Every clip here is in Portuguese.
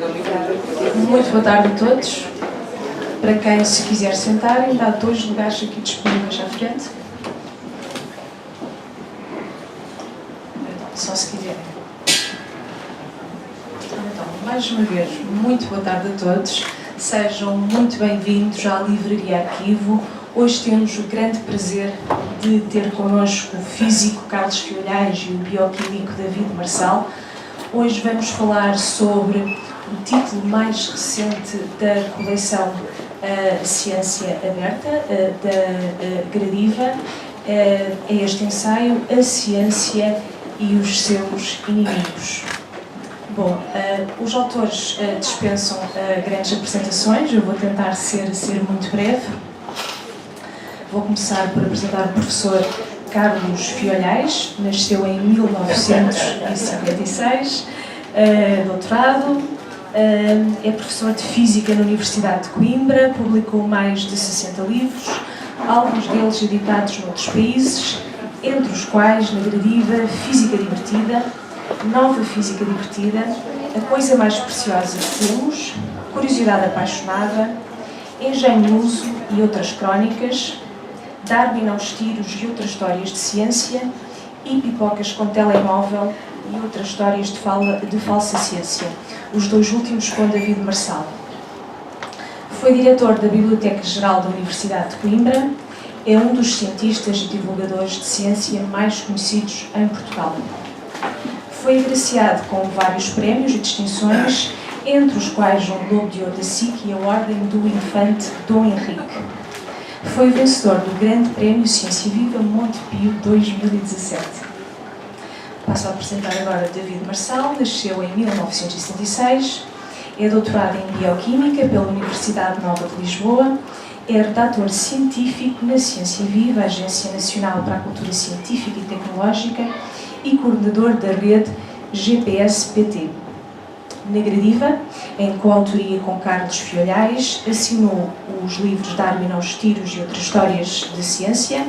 Muito boa tarde a todos. Para quem se quiser sentar, ainda há 2 lugares aqui disponíveis à frente. Só se quiserem. Então, mais uma vez, muito boa tarde a todos. Sejam muito bem-vindos à Livraria Arquivo. Hoje temos o grande prazer de ter connosco o físico Carlos Fiolhais e o bioquímico David Marçal. Hoje vamos falar sobre o título mais recente da coleção Ciência Aberta, da Gradiva. É este ensaio, A Ciência e os Seus Inimigos. Bom, os autores dispensam grandes apresentações, eu vou tentar ser muito breve. Vou começar por apresentar o professor Carlos Fiolhais, nasceu em 1956, doutorado, é professor de Física na Universidade de Coimbra, publicou mais de 60 livros, alguns deles editados noutros países, entre os quais, na Gradiva, Física Divertida, Nova Física Divertida, A Coisa Mais Preciosa que Temos, Curiosidade Apaixonada, Engenho Luso e Outras Crónicas, Darwin aos Tiros e Outras Histórias de Ciência e Pipocas com Telemóvel e Outras Histórias de Falsa Ciência, os 2 últimos com David Marçal. Foi diretor da Biblioteca Geral da Universidade de Coimbra, é um dos cientistas e divulgadores de ciência mais conhecidos em Portugal. Foi agraciado com vários prémios e distinções, entre os quais o Globo de Ouro da SIC e a Ordem do Infante Dom Henrique. Foi vencedor do Grande Prémio Ciência Viva Monte Pio 2017. Passo a apresentar agora David Marçal, nasceu em 1976, é doutorado em Bioquímica pela Universidade Nova de Lisboa, é redator científico na Ciência Viva, Agência Nacional para a Cultura Científica e Tecnológica, e coordenador da rede GPS-PT. Na Gradiva, em coautoria com Carlos Fiolhais, assinou os livros Darwin aos Tiros e Outras Histórias de Ciência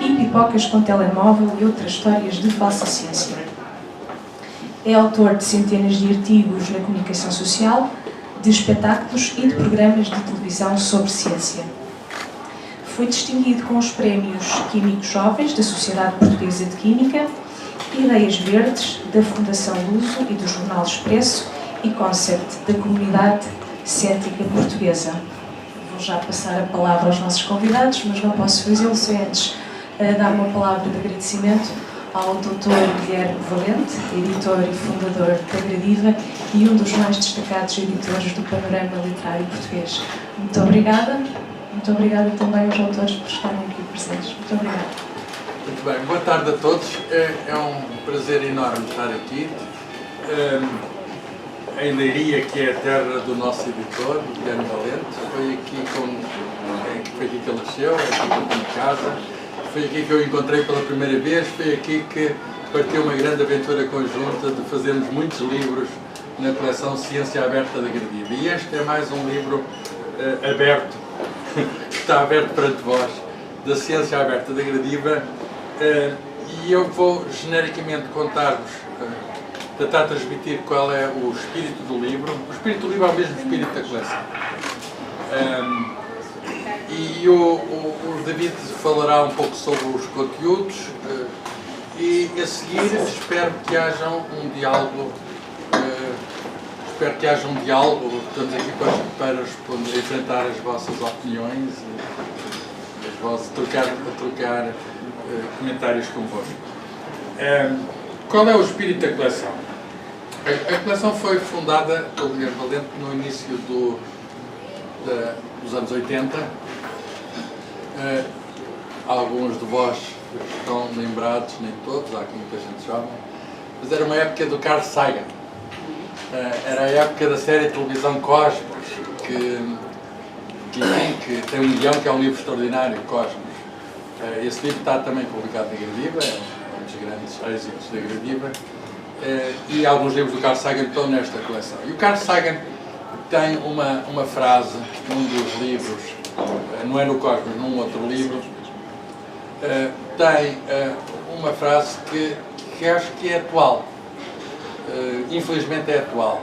e Pipocas com Telemóvel e Outras Histórias de Falsa Ciência. É autor de centenas de artigos na comunicação social, de espetáculos e de programas de televisão sobre ciência. Foi distinguido com os prémios Químicos Jovens da Sociedade Portuguesa de Química, Ideias Verdes da Fundação Luso e do Jornal Expresso e Concept da Comunidade Cética Portuguesa. Vou já passar a palavra aos nossos convidados, mas não posso fazê-lo sem antes dar uma palavra de agradecimento ao Dr. Guilherme Valente, editor e fundador da Gradiva e um dos mais destacados editores do panorama literário português. Muito obrigada. Muito obrigada também aos autores por estarem aqui presentes. Muito obrigada. Muito bem, boa tarde a todos. É um prazer enorme estar aqui. Em Leiria, que é a terra do nosso editor, Guilherme Valente, foi aqui que ele nasceu, é aqui que ele tem casa, foi aqui que eu o encontrei pela primeira vez, foi aqui que partiu uma grande aventura conjunta de fazermos muitos livros na coleção Ciência Aberta da Gradiva. E este é mais um livro aberto, que está aberto perante vós, da Ciência Aberta da Gradiva, e eu vou genericamente contar-vos, tentar transmitir qual é o espírito do livro. O espírito do livro é o mesmo espírito da coleção. E o David falará um pouco sobre os conteúdos e a seguir espero que haja um diálogo. Estamos aqui para responder, enfrentar as vossas opiniões e trocar comentários convosco. Qual é o espírito da coleção? A coleção foi fundada pelo Guilherme Valente no início dos anos 80. Alguns de vós estão lembrados, nem todos, há aqui muita gente jovem, mas era uma época do Carl Sagan. Era a época da série de televisão Cosmos, que tem um guião que é um livro extraordinário, Cosmos. Esse livro está também publicado na Gradiva, é um dos grandes êxitos da Gradiva, e alguns livros do Carl Sagan estão nesta coleção. E o Carl Sagan tem uma frase num dos livros, não é no Cosmos, num outro livro, tem uma frase que acho que é atual, infelizmente é atual,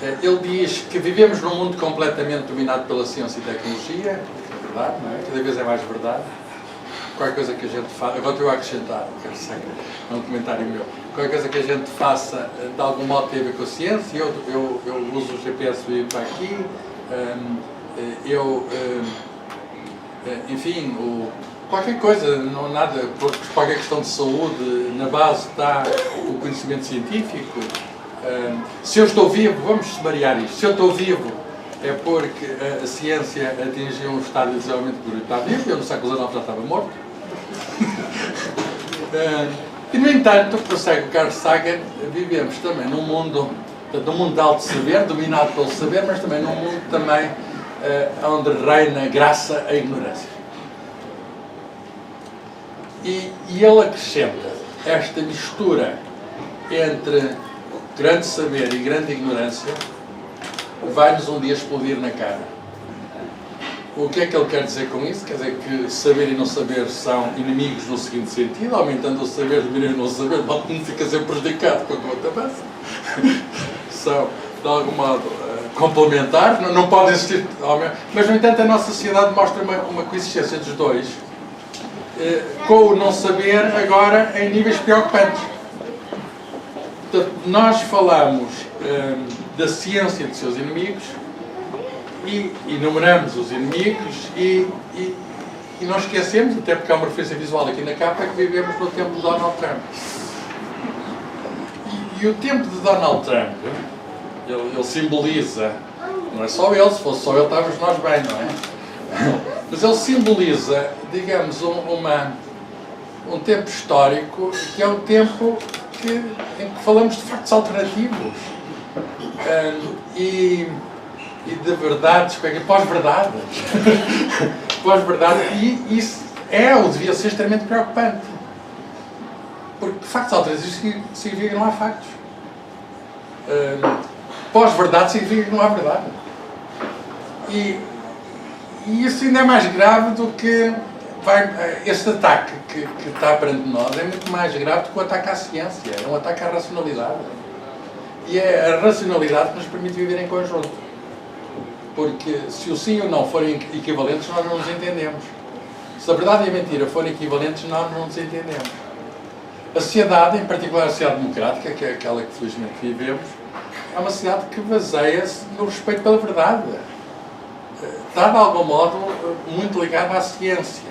Ele diz que vivemos num mundo completamente dominado pela ciência e tecnologia, é verdade, não é? Cada vez é mais verdade. Qualquer coisa que a gente faça, agora estou a acrescentar, quero saber, é um comentário meu, qualquer coisa que a gente faça de algum modo tem a ver com a ciência. Eu uso o GPS para ir para aqui, enfim, qualquer coisa, não nada, qualquer questão de saúde, na base está o conhecimento científico. Se eu estou vivo, vamos sumariar isto, se eu estou vivo é porque a ciência atingiu um estado de desenvolvimento por estar vivo, eu no século XIX já estava morto. E no entanto, prossegue o Carl Sagan, vivemos também num mundo de alto saber, dominado pelo saber, mas também num mundo também onde reina graça a ignorância. E ele acrescenta esta mistura entre grande saber e grande ignorância vai-nos um dia explodir na cara. O que é que ele quer dizer com isso? Quer dizer que saber e não saber são inimigos no seguinte sentido: aumentando o saber, diminuindo o não saber, o mundo fica sempre prejudicado com a conta avança. São, de algum modo, complementares, não pode existir. Mas, no entanto, a nossa sociedade mostra uma coexistência dos dois, com o não saber agora em níveis preocupantes. Portanto, nós falamos da ciência de seus inimigos e enumeramos os inimigos e não esquecemos, até porque há uma referência visual aqui na capa, que vivemos no tempo de Donald Trump. E o tempo de Donald Trump, ele simboliza, não é só ele, se fosse só ele estávamos nós bem, não é? Mas ele simboliza, digamos, um tempo histórico que é um tempo em que falamos de factos alternativos e de verdades, pós-verdades. Pós-verdade, e isso devia ser extremamente preocupante. Porque factos alternativos significa que não há factos. Pós-verdade significa que não há verdade. E isso ainda é mais grave do que este ataque que está perante nós é muito mais grave do que o ataque à ciência, é um ataque à racionalidade. E é a racionalidade que nos permite viver em conjunto. Porque se o sim e o não forem equivalentes, nós não nos entendemos. Se a verdade e a mentira forem equivalentes, nós não nos entendemos. A sociedade, em particular a sociedade democrática, que é aquela que felizmente vivemos, é uma sociedade que baseia-se no respeito pela verdade. Está, de algum modo, muito ligada à ciência.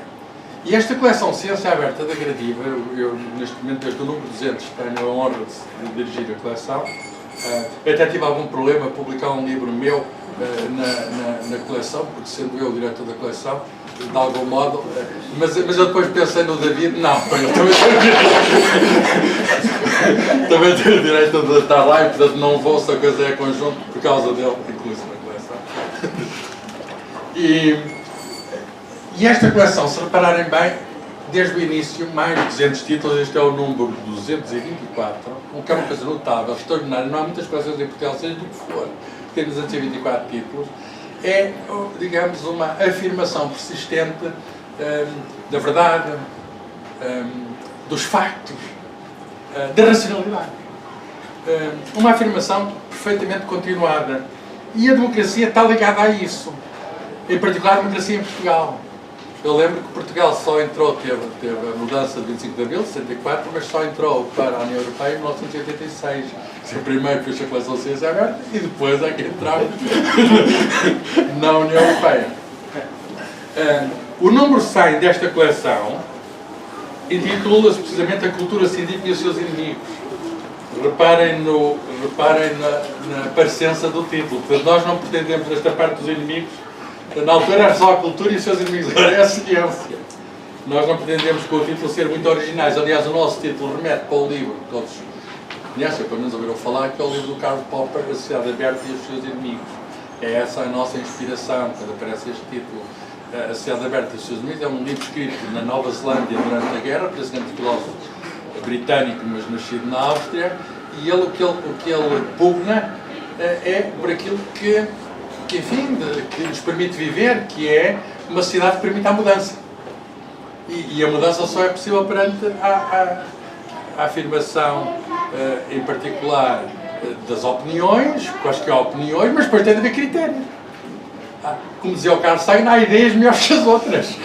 E esta coleção Ciência Aberta da Gradiva, eu neste momento, desde o número 200, tenho a honra de dirigir a coleção. Eu até tive algum problema a publicar um livro meu na coleção, porque sendo eu o diretor da coleção, de algum modo, mas eu depois pensei no David, não, eu também tenho o direito de estar lá e, portanto, não vou, se a coisa é conjunto, por causa dele, inclusive na coleção. E esta coleção, se repararem bem, desde o início, mais de 200 títulos, este é o número 224, o que é uma coisa notável, extraordinária. Não há muitas coleções em Portugal, seja do que for, que tem 224 títulos. É, digamos, uma afirmação persistente da verdade, dos factos, da racionalidade. Uma afirmação perfeitamente continuada. E a democracia está ligada a isso. Em particular, a democracia em Portugal. Eu lembro que Portugal só entrou, teve a mudança de 25 de abril, 64, mas só entrou para a União Europeia em 1986. Primeiro fez a coleção Ciência Aberta e depois é que entramos na União Europeia. O número 100 desta coleção intitula-se precisamente A Cultura Científica e os Seus Inimigos. Reparem na parecença do título. Portanto, nós não pretendemos, nesta parte dos inimigos, na altura era só a cultura e os seus inimigos, agora é a ciência. Nós não pretendemos com o título ser muito originais. Aliás, o nosso título remete para o livro que todos conhecem, pelo menos ouviram falar, que é o livro do Karl Popper, A Sociedade Aberta e os Seus Inimigos. É essa a nossa inspiração quando aparece este título. A Sociedade Aberta e os Seus Inimigos é um livro escrito na Nova Zelândia durante a guerra, por esse grande filósofo britânico, mas nascido na Áustria, e o que ele pugna é por aquilo que nos permite viver, que é uma sociedade que permite a mudança. E a mudança só é possível perante a afirmação, em particular, das opiniões, quais que há opiniões, mas depois tem de haver critérios. Como dizia o Carlos Sagan, há ideias melhores que as outras.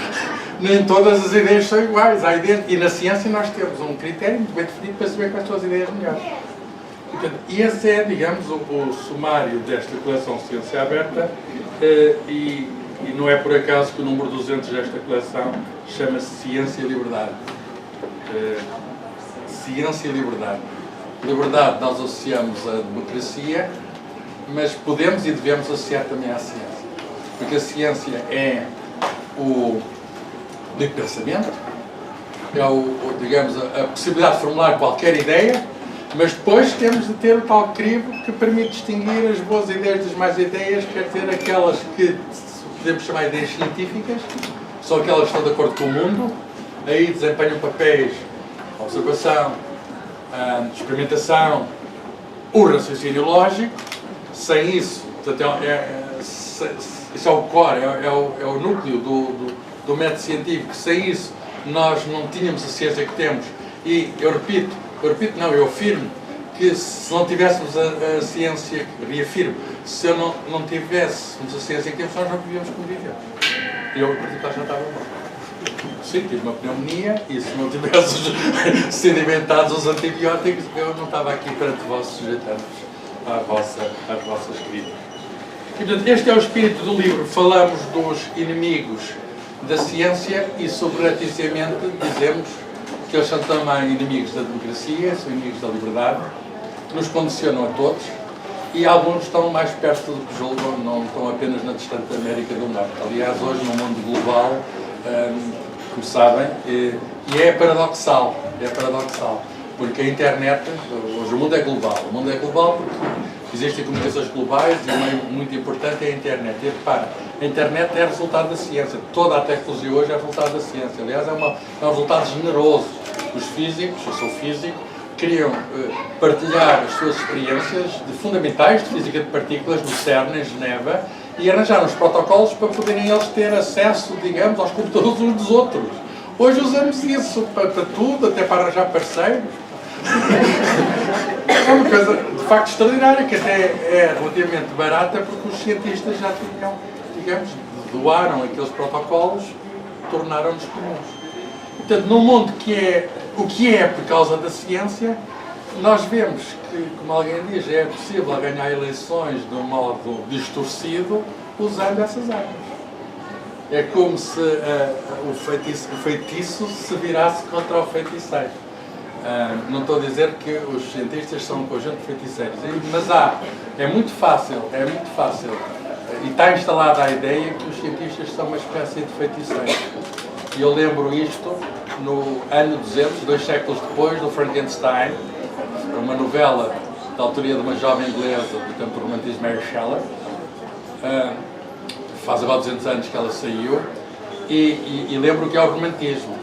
Nem todas as ideias são iguais. Há ideias, e na ciência nós temos um critério muito bem definido para saber quais são as ideias melhores. Portanto, esse é, digamos, o sumário desta coleção Ciência Aberta, e não é por acaso que o número 200 desta coleção chama-se Ciência e Liberdade. Ciência e Liberdade. Liberdade nós associamos à democracia, mas podemos e devemos associar também à ciência. Porque a ciência é o livre pensamento, é digamos, a possibilidade de formular qualquer ideia, mas depois temos de ter o tal crivo que permite distinguir as boas ideias das más ideias, quer dizer, aquelas que podemos chamar de ideias científicas, são aquelas que estão de acordo com o mundo, aí desempenham papéis de observação, de experimentação, o raciocínio lógico. Sem isso, portanto, isso é o core, é o núcleo do método científico. Sem isso, nós não tínhamos a ciência que temos. E eu afirmo que se não tivéssemos a ciência, reafirmo, se eu não tivéssemos a ciência que temos, nós não vivíamos como vivemos. Eu, em particular, já estava morto. Sim, tive uma pneumonia e se não tivesse sido inventados os antibióticos, eu não estava aqui perante vós sujeitando-vos às vossas críticas. E, portanto, este é o espírito do livro. Falamos dos inimigos da ciência e, sobretuamente, dizemos que eles são também inimigos da democracia, são inimigos da liberdade, que nos condicionam a todos, e alguns estão mais perto do que julgam, não estão apenas na distante América do Norte. Aliás, hoje, no mundo global, como sabem, e é paradoxal, porque a internet, hoje o mundo é global. O mundo é global porque existem comunicações globais e um meio muito importante é a internet. E repara, a internet é resultado da ciência. Toda a tecnologia hoje é resultado da ciência. Aliás, é um resultado generoso. Os físicos, eu sou físico, queriam partilhar as suas experiências fundamentais de física de partículas no CERN, em Genebra, e arranjaram os protocolos para poderem eles ter acesso, digamos, aos computadores uns dos outros. Hoje usamos isso para tudo, até para arranjar parceiros. É uma coisa de facto extraordinária, que até é relativamente barata, porque os cientistas já tinham, digamos, doaram aqueles protocolos, tornaram-nos comuns. Portanto, num mundo o que é por causa da ciência, nós vemos que, como alguém diz, é possível ganhar eleições de um modo distorcido usando essas armas. É como se o feitiço se virasse contra o feiticeiro. Não estou a dizer que os cientistas são um conjunto de feiticeiros, mas é muito fácil, e está instalada a ideia que os cientistas são uma espécie de feiticeiros. E eu lembro isto no ano 200, 2 séculos depois, do Frankenstein, uma novela da autoria de uma jovem inglesa do tempo do romantismo, Mary Shelley. Faz agora 200 anos que ela saiu, e lembro que é o romantismo.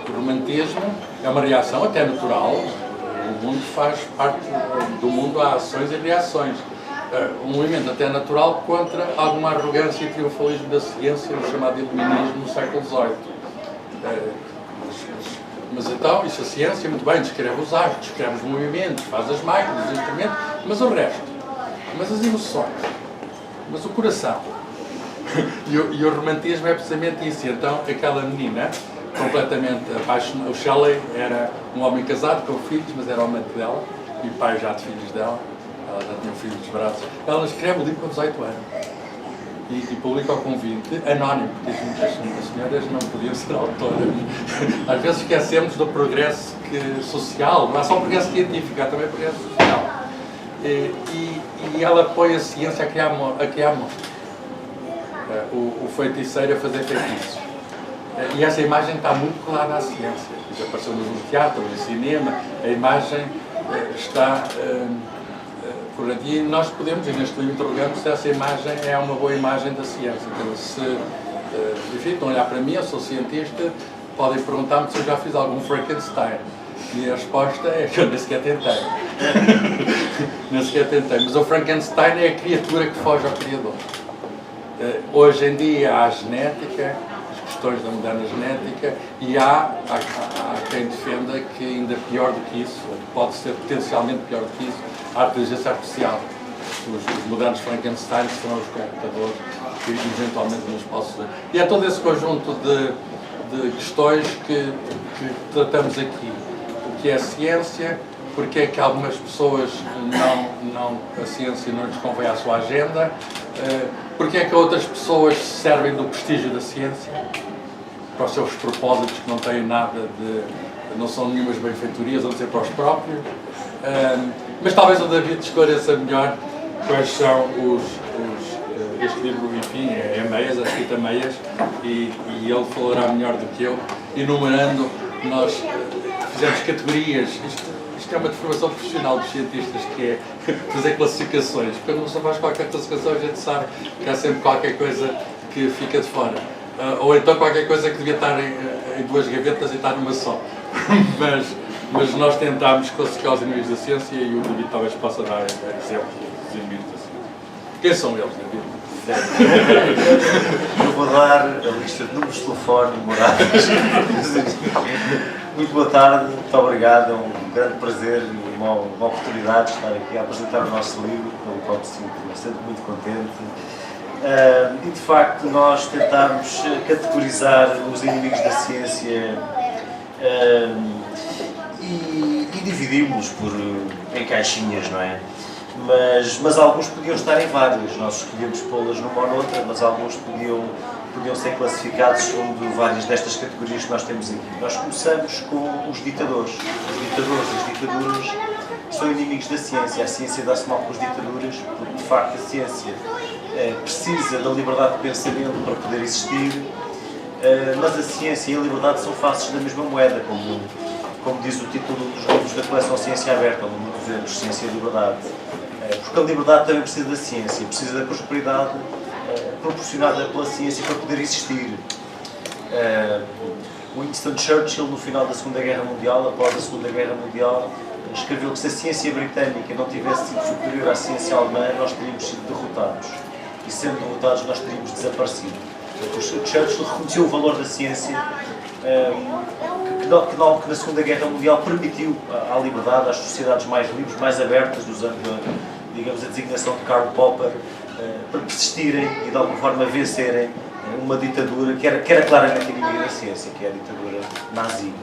O romantismo é uma reação até natural. O mundo faz parte do mundo, há ações e reações. Um movimento até natural contra alguma arrogância e triunfalismo da ciência, no chamado iluminismo no século XVIII. Mas então, isso a ciência, muito bem, descreve os atos, descreve os movimentos, faz as máquinas, os instrumentos, mas o resto, mas as emoções, mas o coração. E o romantismo é precisamente isso. Então, aquela menina, completamente apaixonada, o Shelley era um homem casado com filhos, mas era o amante dela, e pai já de filhos dela, ela já tinha um filho dos braços. Ela escreve o livro com 18 anos. E publica o convite anónimo, porque as senhoras não podiam ser autoras. Às vezes esquecemos do progresso social, não há só progresso científico, há também progresso social. E ela põe a ciência a criar monstros. O feiticeiro a fazer feitiços. E essa imagem está muito colada à ciência. Já apareceu no teatro, no cinema, a imagem está por aqui. Nós podemos, e neste livro interrogamos se essa imagem é uma boa imagem da ciência. Então, se enfim, estão a olhar para mim, eu sou cientista, podem perguntar-me se eu já fiz algum Frankenstein. E a resposta é que eu nem sequer tentei. Nem sequer tentei. Mas o Frankenstein é a criatura que foge ao Criador. Hoje em dia há a genética, as questões da moderna genética, e há quem defenda que ainda pior do que isso, ou pode ser potencialmente pior do que isso, a inteligência artificial. Os modernos Frankenstein serão os computadores que eventualmente nos possam... E é todo esse conjunto de questões que tratamos aqui. O que é ciência, porque é que algumas pessoas a ciência não lhes convém à sua agenda, porque é que outras pessoas servem do prestígio da ciência para os seus propósitos que não têm nada não são nenhumas benfeitorias, a não ser para os próprios. Mas talvez o David esclareça melhor quais são este livro, enfim, é meias, é escrito a meias, e ele falará melhor do que eu, enumerando. Nós fizemos categorias, isto é uma deformação profissional dos cientistas, que é fazer classificações. Quando você faz qualquer classificação, a gente sabe que há sempre qualquer coisa que fica de fora. Ou então qualquer coisa que devia estar em duas gavetas e está numa só. Mas nós tentámos classificar os inimigos da ciência, e o David talvez possa dar exemplos dos inimigos da ciência. Quem são eles, David? Eu vou dar a lista de números de telefone e moradas. Muito boa tarde, muito obrigado, é um grande prazer e uma oportunidade de estar aqui a apresentar o nosso livro, pelo qual me sinto bastante muito contente. E de facto nós tentámos categorizar os inimigos da ciência e dividimos em caixinhas, não é? Mas alguns podiam estar em várias, nós escolhemos pô-las numa ou noutra, mas alguns podiam ser classificados segundo várias destas categorias que nós temos aqui. Nós começamos com os ditadores. Os ditadores e as ditaduras são inimigos da ciência. A ciência dá-se mal com as ditaduras, porque de facto a ciência precisa da liberdade de pensamento para poder existir, mas a ciência e a liberdade são faces da mesma moeda, como diz o título dos livros da coleção Ciência Aberta, onde muitos anos, Ciência e Liberdade. Porque a liberdade também precisa da ciência, precisa da prosperidade proporcionada pela ciência para poder existir. Winston Churchill, no final da Segunda Guerra Mundial, após a Segunda Guerra Mundial, escreveu que se a ciência britânica não tivesse sido superior à ciência alemã, nós teríamos sido derrotados. E sendo derrotados, nós teríamos desaparecido. O Churchill reconheceu o valor da ciência que na Segunda Guerra Mundial permitiu à liberdade, às sociedades mais livres, mais abertas, usando, digamos, a designação de Karl Popper, para persistirem e de alguma forma vencerem uma ditadura que era claramente inimiga da ciência, que é a ditadura nazi.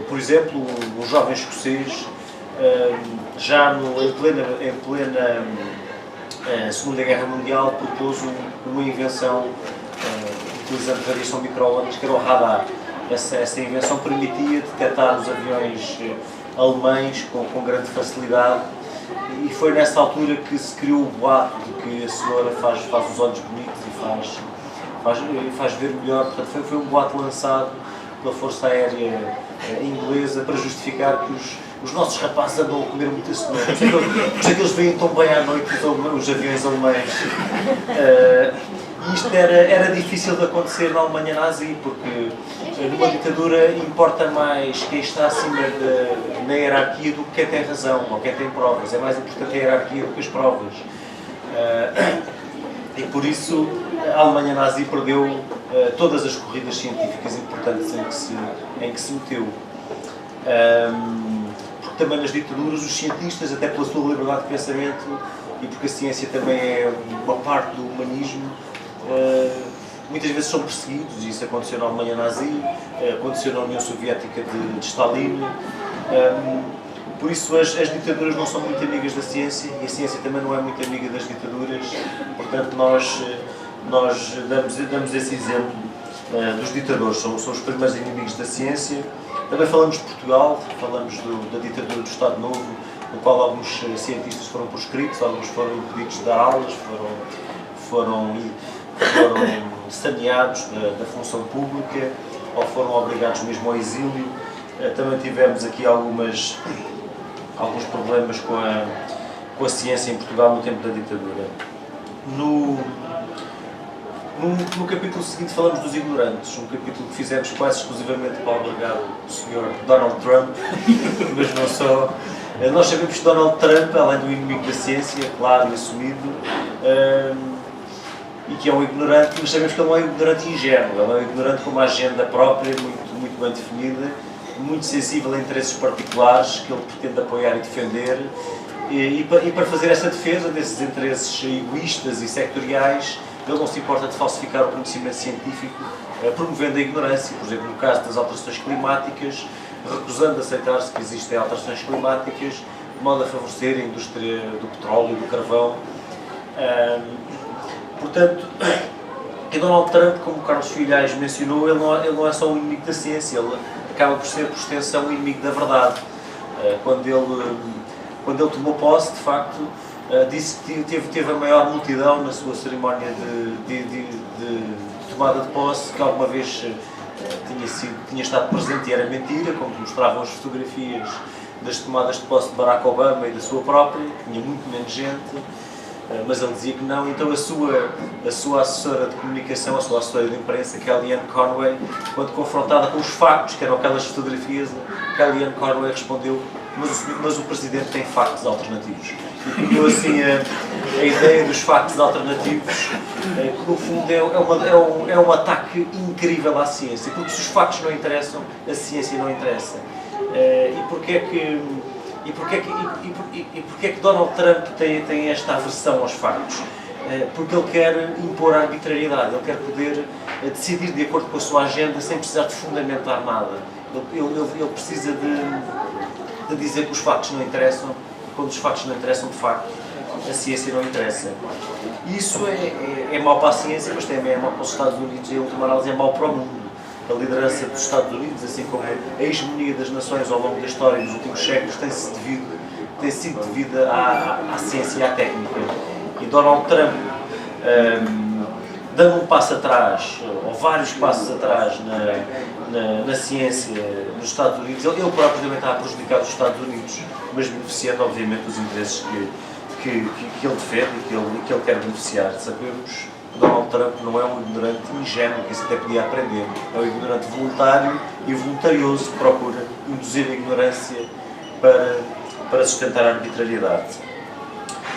Por exemplo, um jovem escocês, já em plena Segunda Guerra Mundial, propôs uma invenção utilizando radiação micro-ondas, que era o radar. Essa invenção permitia detectar os aviões alemães com grande facilidade, e foi nessa altura que se criou o boato de que a senhora faz os olhos bonitos e faz ver melhor. Portanto, foi um boato lançado pela Força Aérea Inglesa para justificar que os nossos rapazes andam a comer muita cenoura. Por isso é que eles veem tão bem à noite os aviões alemães. E isto era difícil de acontecer na Alemanha nazi, porque numa ditadura importa mais quem está acima na hierarquia do que quem tem razão ou quem tem provas. É mais importante a hierarquia do que as provas. E por isso a Alemanha nazi perdeu todas as corridas científicas importantes em que se meteu. Porque também nas ditaduras os cientistas, até pela sua liberdade de pensamento e porque a ciência também é uma parte do humanismo, muitas vezes são perseguidos, e isso aconteceu na Alemanha nazi, aconteceu na União Soviética de Stalin. Por isso as ditaduras não são muito amigas da ciência, e a ciência também não é muito amiga das ditaduras. Portanto, nós damos esse exemplo dos ditadores, são os primeiros inimigos da ciência. Também falamos de Portugal, falamos da ditadura do Estado Novo, no qual alguns cientistas foram proscritos, alguns foram impedidos de dar aulas, foram saneados da função pública, ou foram obrigados mesmo ao exílio. Também tivemos aqui alguns problemas com a ciência em Portugal no tempo da ditadura. No capítulo seguinte falamos dos ignorantes, um capítulo que fizemos quase exclusivamente para albergar o Sr. Donald Trump, mas não só. Nós sabemos que Donald Trump, além do inimigo da ciência, claro e assumido, e que é um ignorante, mas sabemos que ele não é um ignorante ingênuo, ele é um ignorante com uma agenda própria muito muito bem definida, muito sensível a interesses particulares que ele pretende apoiar e defender, e para fazer essa defesa desses interesses egoístas e sectoriais, ele não se importa de falsificar o conhecimento científico, promovendo a ignorância, por exemplo, no caso das alterações climáticas, recusando aceitar-se que existem alterações climáticas, de modo a favorecer a indústria do petróleo e do carvão. Portanto, e Donald Trump, como o Carlos Filhais mencionou, ele não é só um inimigo da ciência, ele acaba por ser, por extensão, um inimigo da verdade. Quando ele tomou posse, de facto, disse que teve a maior multidão na sua cerimónia de tomada de posse, que alguma vez tinha estado presente, e era mentira, como mostravam as fotografias das tomadas de posse de Barack Obama e da sua própria, que tinha muito menos gente, mas ele dizia que não. Então a sua assessora de comunicação, a sua assessora de imprensa, Kellyanne Conway, quando confrontada com os factos, que eram aquelas fotografias, Kellyanne Conway respondeu: mas o Presidente tem factos alternativos. E criou assim a ideia dos factos alternativos, que no fundo é um ataque incrível à ciência, porque se os factos não interessam, a ciência não interessa. E porquê é que Donald Trump tem esta aversão aos factos? Porque ele quer impor a arbitrariedade, ele quer poder decidir de acordo com a sua agenda sem precisar de fundamentar nada. Ele precisa de dizer que os factos não interessam, e quando os factos não interessam, de facto, a ciência não interessa. Isso é mau para a ciência, mas também é mau para os Estados Unidos, e em última análise é mau para o mundo. A liderança dos Estados Unidos, assim como a hegemonia das nações ao longo da história dos últimos séculos, tem sido devida à ciência e à técnica. E Donald Trump, dando um passo atrás, ou vários passos atrás na ciência nos Estados Unidos, ele próprio também está a prejudicar os Estados Unidos, mas beneficiando, obviamente, dos interesses que ele defende e que ele quer beneficiar. Sabemos, Donald Trump não é um ignorante ingênuo, que isso até podia aprender. É um ignorante voluntário e voluntarioso que procura induzir a ignorância para sustentar a arbitrariedade.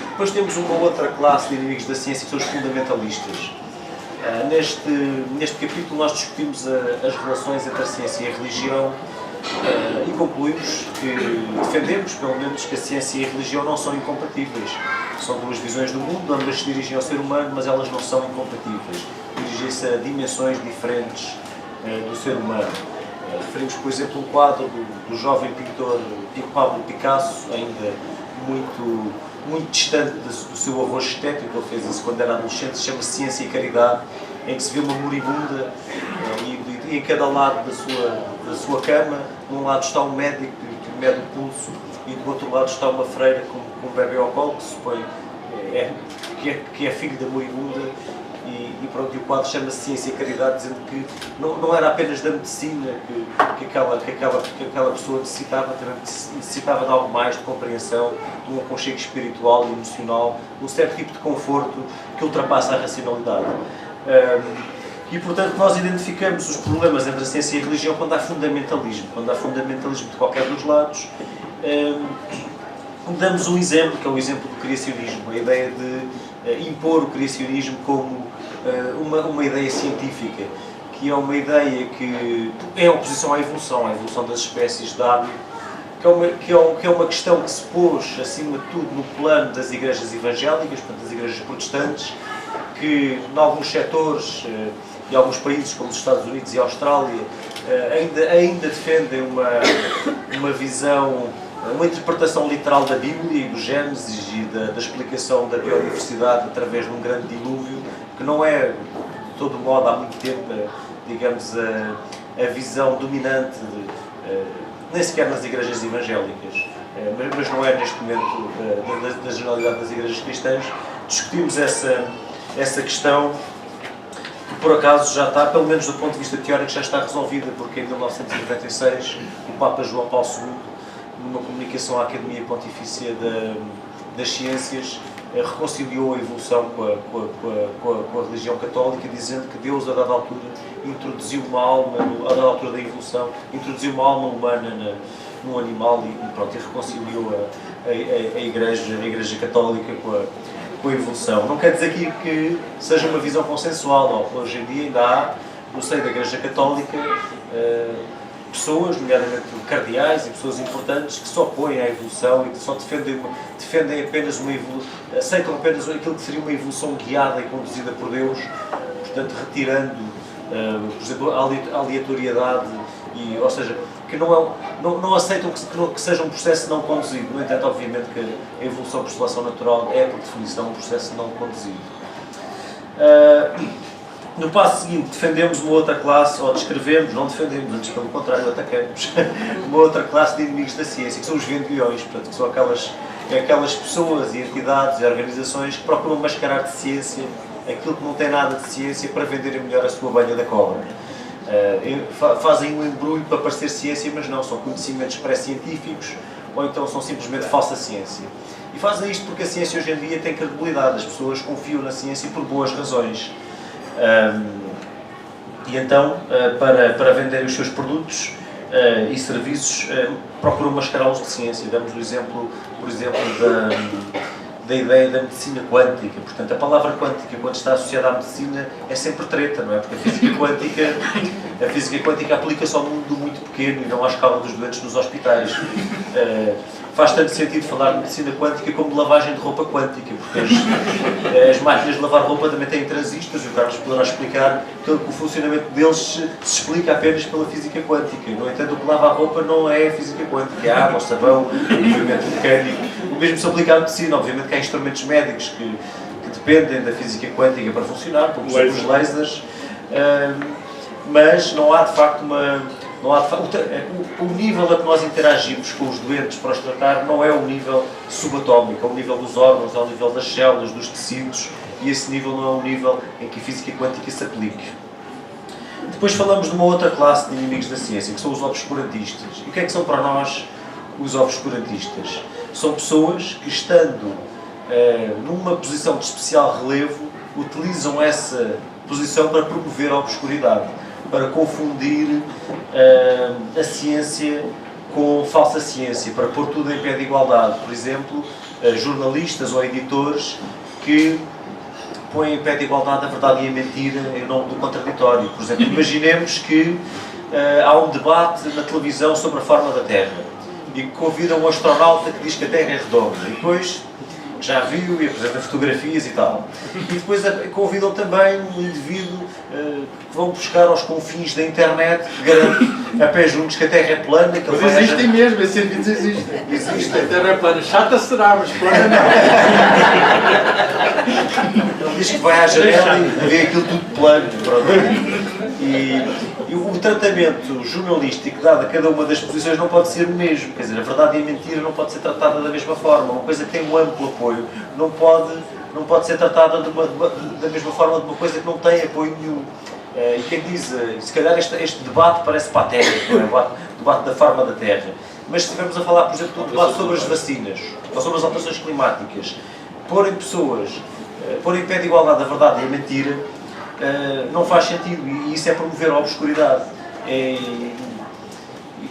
Depois temos uma outra classe de inimigos da ciência, que são os fundamentalistas. Neste capítulo nós discutimos as relações entre a ciência e a religião e concluímos que defendemos, pelo menos, que a ciência e a religião não são incompatíveis. São duas visões do mundo, ambas se dirigem ao ser humano, mas elas não são incompatíveis. Dirigem-se a dimensões diferentes do ser humano. Referimos, por exemplo, um quadro do jovem pintor Pablo Picasso, ainda muito distante do seu avô estético. Ele fez isso quando era adolescente, se chama Ciência e Caridade, em que se vê uma moribunda e em cada lado da sua cama, num lado está um médico que mede o pulso e do outro lado está uma freira com um bebê ao colo, que se supõe que é filho da moribunda. E pronto, e o quadro chama-se Ciência e Caridade, dizendo que não era apenas da medicina que aquela pessoa necessitava, também necessitava de algo mais, de compreensão, de um aconchego espiritual e emocional, um certo tipo de conforto que ultrapassa a racionalidade. E portanto nós identificamos os problemas entre a ciência e a religião quando há fundamentalismo de qualquer dos lados. Damos um exemplo, que é o exemplo do criacionismo, a ideia de impor o criacionismo como uma ideia científica, que é uma ideia que é oposição à evolução das espécies de Darwin, que é uma questão que se pôs, acima de tudo, no plano das igrejas evangélicas, portanto, das igrejas protestantes, que, em alguns setores e alguns países, como os Estados Unidos e a Austrália, ainda defendem uma visão, uma interpretação literal da Bíblia e do Gênesis e da explicação da biodiversidade através de um grande dilúvio, que não é, de todo modo, há muito tempo, digamos, a visão dominante, nem sequer nas igrejas evangélicas, mas não é neste momento da generalidade das igrejas cristãs. Discutimos essa questão, que por acaso já está, pelo menos do ponto de vista teórico, já está resolvida, porque em 1996 o Papa João Paulo II, numa comunicação à Academia Pontifícia das Ciências, reconciliou a evolução com a religião católica, dizendo que Deus, a dada altura, introduziu uma alma, a dada altura da evolução, introduziu uma alma humana num animal e reconciliou a Igreja Católica com a evolução. Não quer dizer que seja uma visão consensual. Hoje em dia ainda há, no seio da Igreja Católica, pessoas, nomeadamente cardeais e pessoas importantes, que se opõem à evolução e que só defendem apenas uma evolução, aceitam apenas aquilo que seria uma evolução guiada e conduzida por Deus, portanto retirando, por exemplo, a aleatoriedade, ou seja, que não aceitam que seja um processo não conduzido. No entanto, obviamente que a evolução por seleção natural é, por definição, um processo não conduzido. No passo seguinte, defendemos uma outra classe, ou descrevemos, não defendemos, antes pelo contrário, atacamos, uma outra classe de inimigos da ciência, que são os vendilhões, portanto, que são aquelas pessoas e entidades e organizações que procuram mascarar de ciência aquilo que não tem nada de ciência para venderem melhor a sua banha da cobra. Fazem um embrulho para parecer ciência, mas não, são conhecimentos pré-científicos, ou então são simplesmente falsa ciência. E fazem isto porque a ciência hoje em dia tem credibilidade, as pessoas confiam na ciência por boas razões. E então, para vender os seus produtos e serviços, procuram mascará-los de ciência. Damos o exemplo, por exemplo, da ideia da medicina quântica. Portanto, a palavra quântica, quando está associada à medicina, é sempre treta, não é? Porque a física quântica aplica-se ao mundo muito pequeno e não à escala dos doentes nos hospitais. Faz tanto sentido falar de medicina quântica como de lavagem de roupa quântica, porque as máquinas de lavar roupa também têm transistores, e o Carlos poderá explicar que o funcionamento deles se explica apenas pela física quântica. No entanto, o que lava a roupa não é a física quântica, é a água, o sabão, o movimento mecânico. O mesmo se aplica à medicina. Obviamente que há instrumentos médicos que dependem da física quântica para funcionar, como os lasers, mas não há de facto o nível a que nós interagimos com os doentes para os tratar não é o nível subatómico, é o nível dos órgãos, é o nível das células, dos tecidos, e esse nível não é o nível em que a física quântica se aplique. Depois falamos de uma outra classe de inimigos da ciência, que são os obscurantistas. E o que é que são para nós os obscurantistas? São pessoas que, estando numa posição de especial relevo, utilizam essa posição para promover a obscuridade, para confundir a ciência com falsa ciência, para pôr tudo em pé de igualdade. Por exemplo, jornalistas ou editores que põem em pé de igualdade a verdade e a mentira em nome do contraditório. Por exemplo, imaginemos que há um debate na televisão sobre a forma da Terra e que convidam um astronauta que diz que a Terra é redonda e depois já viu e apresenta fotografias e tal. E depois convidam também um indivíduo que vão buscar aos confins da internet, que garante a pé juntos que a Terra é plana. Que mas existem mesmo, esses indivíduos existem. Existem. A Terra é plana, chata será, mas plana não. Ele diz que vai à janela e vê aquilo tudo plano. E o tratamento jornalístico dado a cada uma das posições não pode ser o mesmo. Quer dizer, a verdade e a mentira não pode ser tratada da mesma forma. Uma coisa que tem um amplo apoio não pode ser tratada da mesma forma de uma coisa que não tem apoio nenhum. E quem diz, se calhar este debate parece patético, não é? O debate da forma da Terra. Mas se estivermos a falar, por exemplo, do debate sobre as vacinas, ou sobre as alterações climáticas, porem em pé de igualdade a verdade e a mentira, não faz sentido, e isso é promover a obscuridade.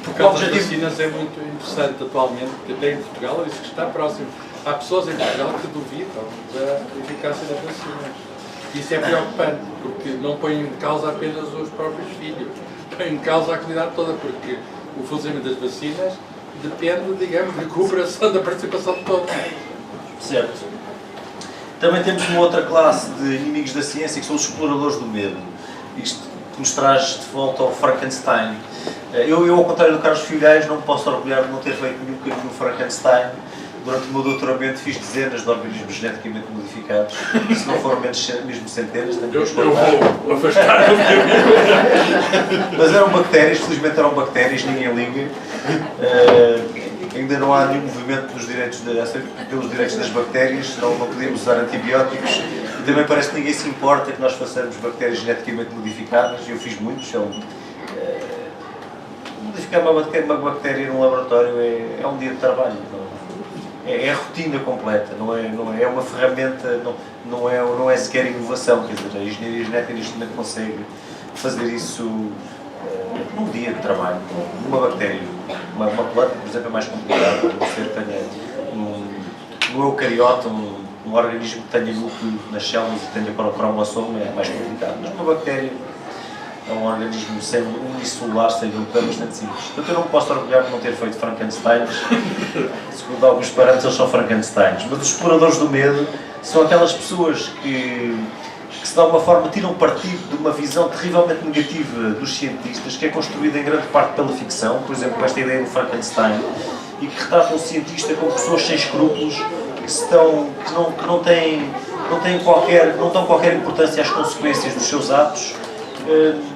Porque o objetivo das vacinas é muito interessante atualmente, porque até em Portugal isso que está próximo. Há pessoas em Portugal que duvidam da eficácia das vacinas. Isso é preocupante, porque não põe em causa apenas os próprios filhos, põe em causa a comunidade toda, porque o funcionamento das vacinas depende, digamos, da cooperação, da participação de todos. Certo. Também temos uma outra classe de inimigos da ciência, que são os exploradores do medo. Isto que nos traz de volta ao Frankenstein. Eu, ao contrário do Carlos Filhais, não me posso orgulhar de não ter feito nenhum bocadinho no Frankenstein. Durante o meu doutoramento fiz dezenas de organismos geneticamente modificados, se não foram mesmo centenas, tenho que eu vou afastar a minha vida. Mas eram bactérias, felizmente eram bactérias, ninguém liga. Ainda não há nenhum movimento pelos direitos das bactérias, não podemos usar antibióticos. E também parece que ninguém se importa que nós façamos bactérias geneticamente modificadas, e eu fiz muitos. Modificar uma bactéria num laboratório é um dia de trabalho. É rotina completa, não é uma ferramenta, não é sequer inovação. Quer dizer, a engenharia genética neste momento consegue fazer isso num dia de trabalho. Uma bactéria, uma planta, por exemplo, é mais complicada, a não ser que tenha um eucariota, um organismo que tenha núcleo nas células e tenha cromossoma, é mais complicado. Mas uma bactéria é um organismo unicelular, sem é bastante simples. Portanto, eu não me posso orgulhar de não ter feito Frankensteins. Segundo alguns parâmetros, eles são Frankensteins. Mas os exploradores do medo são aquelas pessoas que se de alguma forma tiram partido de uma visão terrivelmente negativa dos cientistas, que é construída em grande parte pela ficção, por exemplo, com esta ideia do Frankenstein, e que retratam o cientista como pessoas sem escrúpulos, que não dão qualquer importância às consequências dos seus atos,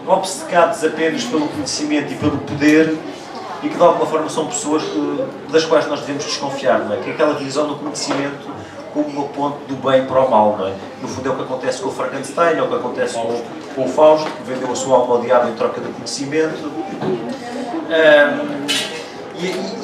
obcecados apenas pelo conhecimento e pelo poder, e que de alguma forma são pessoas das quais nós devemos desconfiar, não é? Que é aquela visão do conhecimento como uma ponte do bem para o mal, não é? No fundo é o que acontece com o Frankenstein, é o que acontece com o Fausto, que vendeu a sua alma ao diabo em troca de conhecimento.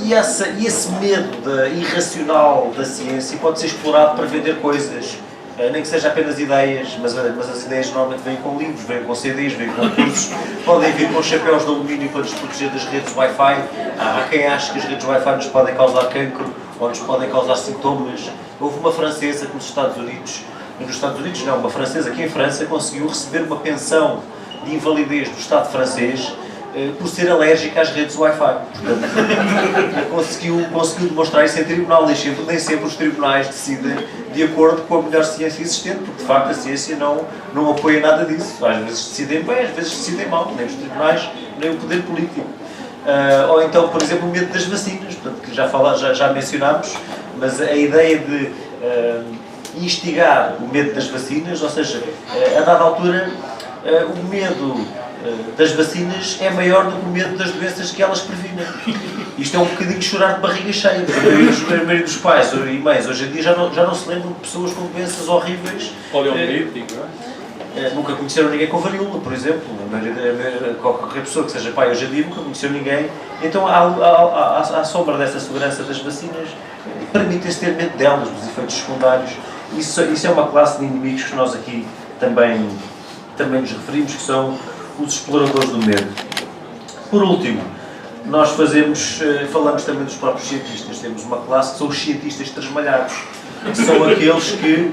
E esse medo irracional da ciência pode ser explorado para vender coisas, nem que seja apenas ideias, mas as ideias normalmente vêm com livros, vêm com CDs, vêm com cursos, podem vir com chapéus de alumínio para nos proteger das redes Wi-Fi. Há quem ache que as redes Wi-Fi nos podem causar cancro ou nos podem causar sintomas. Houve uma francesa que nos Estados Unidos não, uma francesa que em França conseguiu receber uma pensão de invalidez do Estado francês por ser alérgica às redes Wi-Fi. Portanto, conseguiu demonstrar isso em tribunal, nem sempre os tribunais decidem de acordo com a melhor ciência existente, porque de facto a ciência não apoia nada disso. Às vezes decidem bem, às vezes decidem mal, nem os tribunais, nem o poder político. Ou então, por exemplo, o medo das vacinas, portanto, que já mencionámos, mas a ideia de instigar o medo das vacinas, ou seja, a dada altura, o medo das vacinas é maior do que o medo das doenças que elas previnem. Isto é um bocadinho chorar de barriga cheia. A maioria dos pais e mães hoje em dia já não se lembram de pessoas com doenças horríveis. Poliomielite, nunca conheceram ninguém com varíola, por exemplo. Qualquer pessoa que seja pai hoje em dia nunca conheceu ninguém. Então, à sombra dessa segurança das vacinas, permitem-se ter medo delas, dos efeitos secundários. Isso é uma classe de inimigos que nós aqui também nos referimos, que são os exploradores do medo. Por último, nós falamos também dos próprios cientistas. Temos uma classe que são os cientistas tresmalhados, que são aqueles que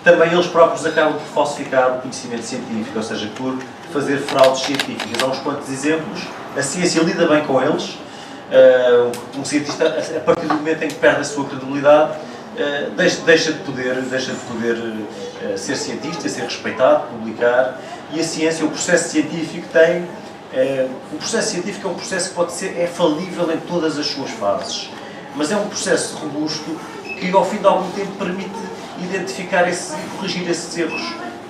também eles próprios acabam por falsificar o conhecimento científico, ou seja, por fazer fraudes científicas. Há uns quantos exemplos. A ciência lida bem com eles. Um cientista, a partir do momento em que perde a sua credibilidade, deixa de poder ser cientista, ser respeitado, publicar. E a ciência, o processo científico o processo científico é um processo que é falível em todas as suas fases, mas é um processo robusto que ao fim de algum tempo permite identificar e corrigir esses erros.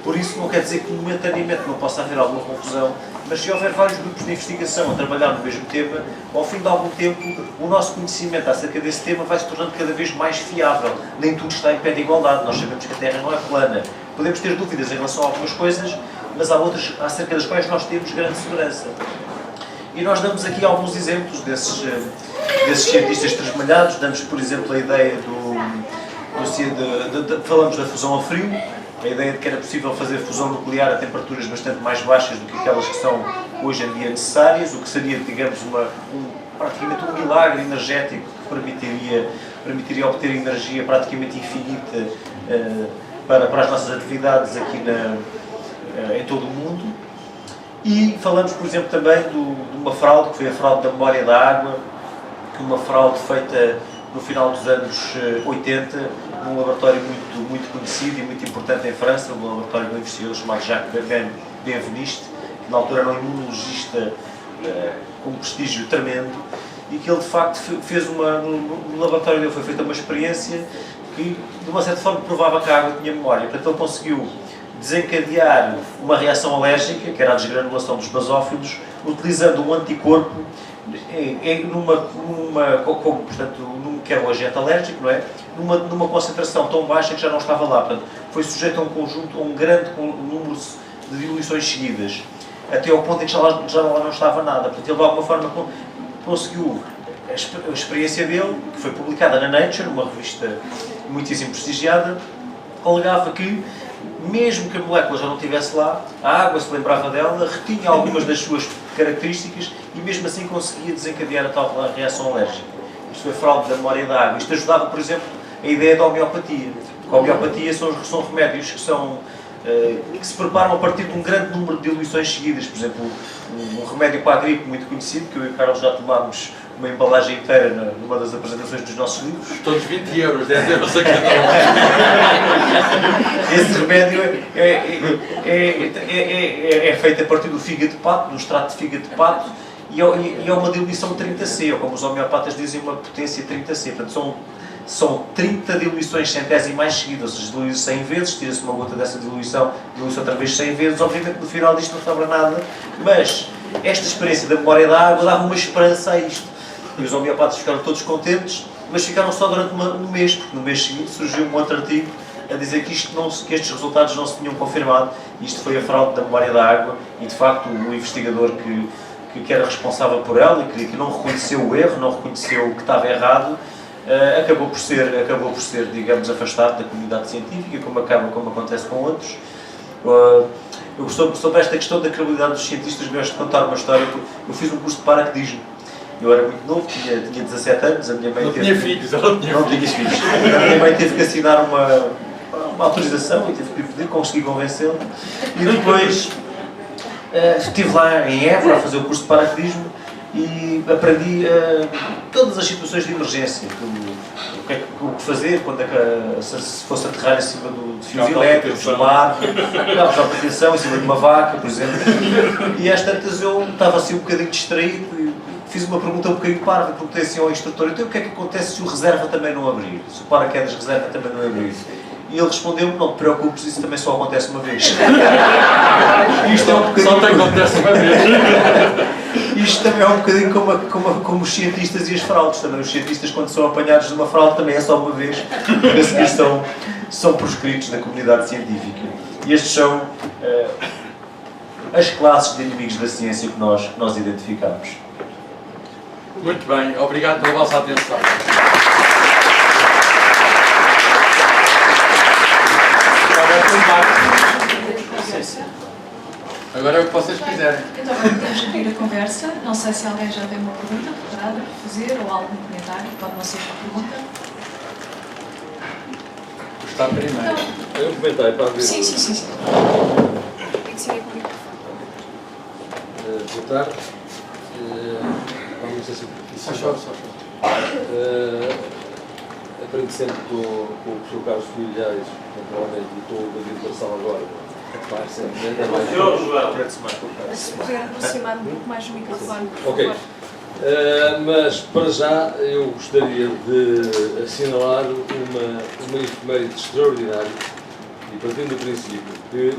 Por isso não quer dizer que momentaneamente não possa haver alguma confusão, mas se houver vários grupos de investigação a trabalhar no mesmo tema, ao fim de algum tempo o nosso conhecimento acerca desse tema vai se tornando cada vez mais fiável. Nem tudo está em pé de igualdade. Nós sabemos que a Terra não é plana. Podemos ter dúvidas em relação a algumas coisas, mas há outras acerca das quais nós temos grande segurança. E nós damos aqui alguns exemplos desses cientistas tresmalhados. Damos, por exemplo, a ideia falamos da fusão a frio, a ideia de que era possível fazer fusão nuclear a temperaturas bastante mais baixas do que aquelas que são hoje em dia necessárias, o que seria, digamos, praticamente um milagre energético que permitiria obter energia praticamente infinita para as nossas atividades aqui em todo o mundo. E falamos, por exemplo, também de uma fraude, que foi a fraude da memória da água, uma fraude feita no final dos anos 80, num laboratório muito conhecido e muito importante em França, um laboratório de um investigador chamado Jacques Benveniste, que na altura era um imunologista com um prestígio tremendo, e que ele de facto fez no laboratório dele foi feita uma experiência que de uma certa forma provava que a água tinha memória. Portanto, ele conseguiu desencadear uma reação alérgica, que era a desgranulação dos basófilos, utilizando um anticorpo que era um agente alérgico, não é? Numa concentração tão baixa que já não estava lá. Portanto, foi sujeito a um grande número de diluições seguidas, até ao ponto em que já lá não estava nada. Portanto, ele de alguma forma conseguiu a experiência dele, que foi publicada na Nature, uma revista muitíssimo prestigiada, alegava que, mesmo que a molécula já não estivesse lá, a água se lembrava dela, retinha algumas das suas características e mesmo assim conseguia desencadear a tal reação alérgica. Isto foi fraude da memória da água. Isto ajudava, por exemplo, a ideia da homeopatia. A homeopatia são remédios que são que se preparam a partir de um grande número de diluições seguidas. Por exemplo, um remédio para a gripe muito conhecido, que eu e o Carlos já tomámos uma embalagem inteira numa das apresentações dos nossos livros. Todos 20 euros, 10 euros a cada um. Esse remédio é feito a partir do fígado de pato, do extrato de fígado de pato, e é uma diluição 30C, ou como os homeopatas dizem, uma potência 30C. Portanto, são 30 diluições centésimais seguidas, ou seja, dilui-se 100 vezes, tira-se uma gota dessa diluição, dilui-se outra vez 100 vezes. Obviamente no final disto não sobra nada, mas esta experiência da memória da água dava uma esperança a isto. E os homeopatas ficaram todos contentes, mas ficaram só durante um mês, porque no mês seguinte surgiu um outro artigo a dizer que estes resultados não se tinham confirmado. Isto foi a fraude da memória da água, e de facto o investigador que era responsável por ela e que não reconheceu o erro, não reconheceu que estava errado, acabou por ser, digamos, afastado da comunidade científica, como acontece com outros. Eu sobre esta questão da credibilidade dos cientistas, gosto de contar uma história. Eu fiz um curso de paraquedismo. Eu era muito novo, tinha 17 anos, a minha mãe tinha filhos, ela tinha filhos. A minha mãe teve que assinar uma autorização e teve que pedir, consegui convencê-la. E depois estive lá em Évora a fazer o curso de paraquedismo e aprendi todas as situações de emergência. O que fazer quando se fosse aterrar em cima de fios elétricos, do mar, própria atenção, em cima de uma vaca, por exemplo. E às tantas eu estava assim um bocadinho distraído e fiz uma pergunta um bocadinho parva, perguntei assim ao instrutor: então o que é que acontece se o reserva também não abrir? Se o paraquedas reserva também não abrir? E ele respondeu-me: não te preocupes, isso também só acontece uma vez. Isto é um bocadinho... Só te acontece uma vez. Isto também é um bocadinho como os cientistas e as fraudes. Também os cientistas, quando são apanhados de uma fraude, também é só uma vez, porque a seguir são proscritos da comunidade científica. E estes são as classes de inimigos da ciência que nós identificamos. Muito bem, obrigado pela vossa atenção. Agora é o que vocês quiserem. Então agora podemos abrir a conversa. Não sei se alguém já tem uma pergunta preparada para fazer ou algum comentário. Pode não ser uma pergunta. Está primeiro. Tem um comentário para abrir. Sim. Boa tarde. Não sei se aprendo sempre com o professor Carlos Filhais, naturalmente, e com o David Marçal agora. Se puder aproximar um pouco mais o microfone, por Ok. favor. Mas, para já, eu gostaria de assinalar uma efeméride extraordinária, e partindo do princípio que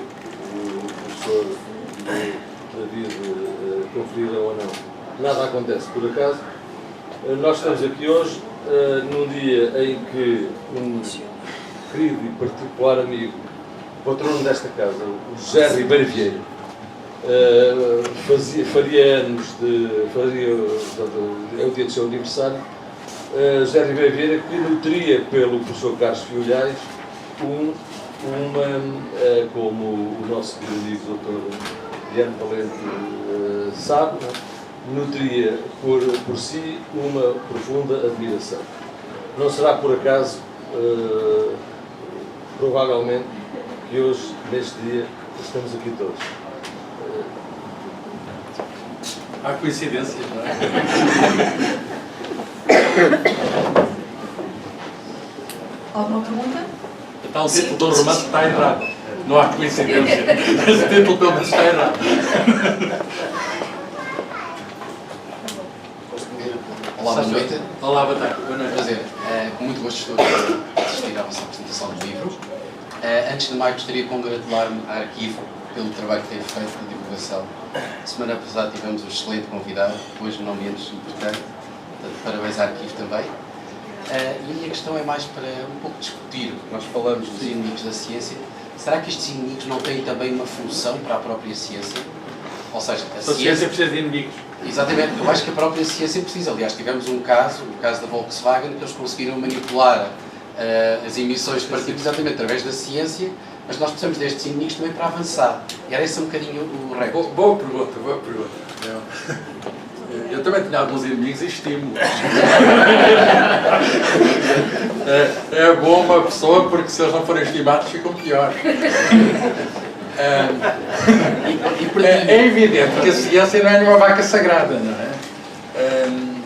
o professor David conferiram ou não, nada acontece por acaso. Nós estamos aqui hoje num dia em que um querido e particular amigo, patrono desta casa, o José Ribeiro Vieira, faria anos é o dia do seu aniversário. José Ribeiro Vieira, que nutria pelo professor Carlos Filhais como o nosso querido doutor Diano Valente sabe, nutria por si uma profunda admiração. Não será por acaso, provavelmente, que hoje, neste dia, estamos aqui todos. Há coincidências, não é? Alguma pergunta? Então o título do romance está errado. Não há coincidência. Esse título pelo menos está errado. Olá, boa noite. Olá, boa tarde. Boa noite. Prazer. Com muito gosto estou a assistir à vossa apresentação do livro. Antes de mais, gostaria de congratular-me à Arquivo pelo trabalho que tem feito na divulgação. Semana passada tivemos um excelente convidado, hoje não menos importante. Portanto, parabéns à Arquivo também. E a minha questão é mais para um pouco discutir, nós falamos dos inimigos da ciência. Será que estes inimigos não têm também uma função para a própria ciência? Ou seja, a ciência precisa de inimigos. Exatamente, eu acho que a própria ciência precisa. Aliás, tivemos o caso da Volkswagen, que eles conseguiram manipular as emissões de partículas exatamente através da ciência, mas nós precisamos destes inimigos também para avançar. E era esse um bocadinho o recorde. Boa pergunta. Eu também tenho alguns inimigos e estímulos. É bom uma pessoa porque se eles não forem estimados ficam piores. É evidente que a ciência não é nenhuma vaca sagrada, não é?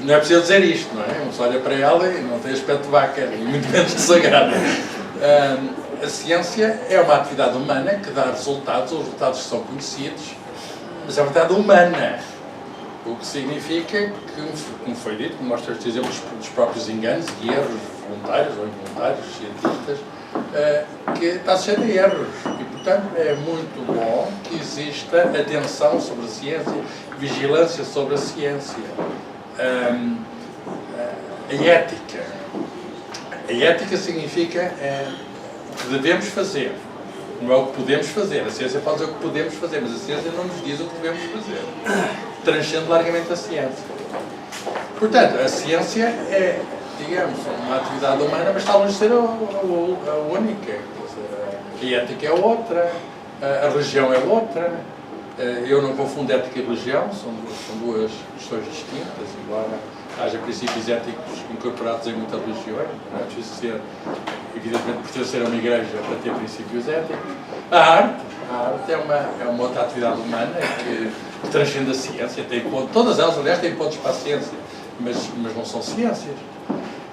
Não é preciso dizer isto, não é? Uma pessoa olha para ela e não tem aspecto de vaca, e muito menos de sagrada. A ciência é uma atividade humana que dá resultados, os resultados são conhecidos, mas é uma atividade humana. O que significa que, como foi dito, como mostra estes exemplos dos próprios enganos e erros voluntários ou involuntários, cientistas, que está sujeito a erros. E, portanto, é muito bom que exista atenção sobre a ciência, vigilância sobre a ciência. A ética. A ética significa o que devemos fazer. Não é o que podemos fazer. A ciência pode dizer o que podemos fazer, mas a ciência não nos diz o que devemos fazer. Transcende largamente a ciência. Portanto, a ciência é, digamos, uma atividade humana, mas está longe de ser a única. A ética é outra, a religião é outra. Eu não confundo ética e religião, são duas questões distintas, embora haja princípios éticos incorporados em muitas religiões. Não é preciso ser, evidentemente, pertencer a uma igreja para ter princípios éticos. A arte é uma outra atividade humana que transcende a ciência, tem pontos, todas elas, aliás, têm pontos para a ciência, mas não são ciências.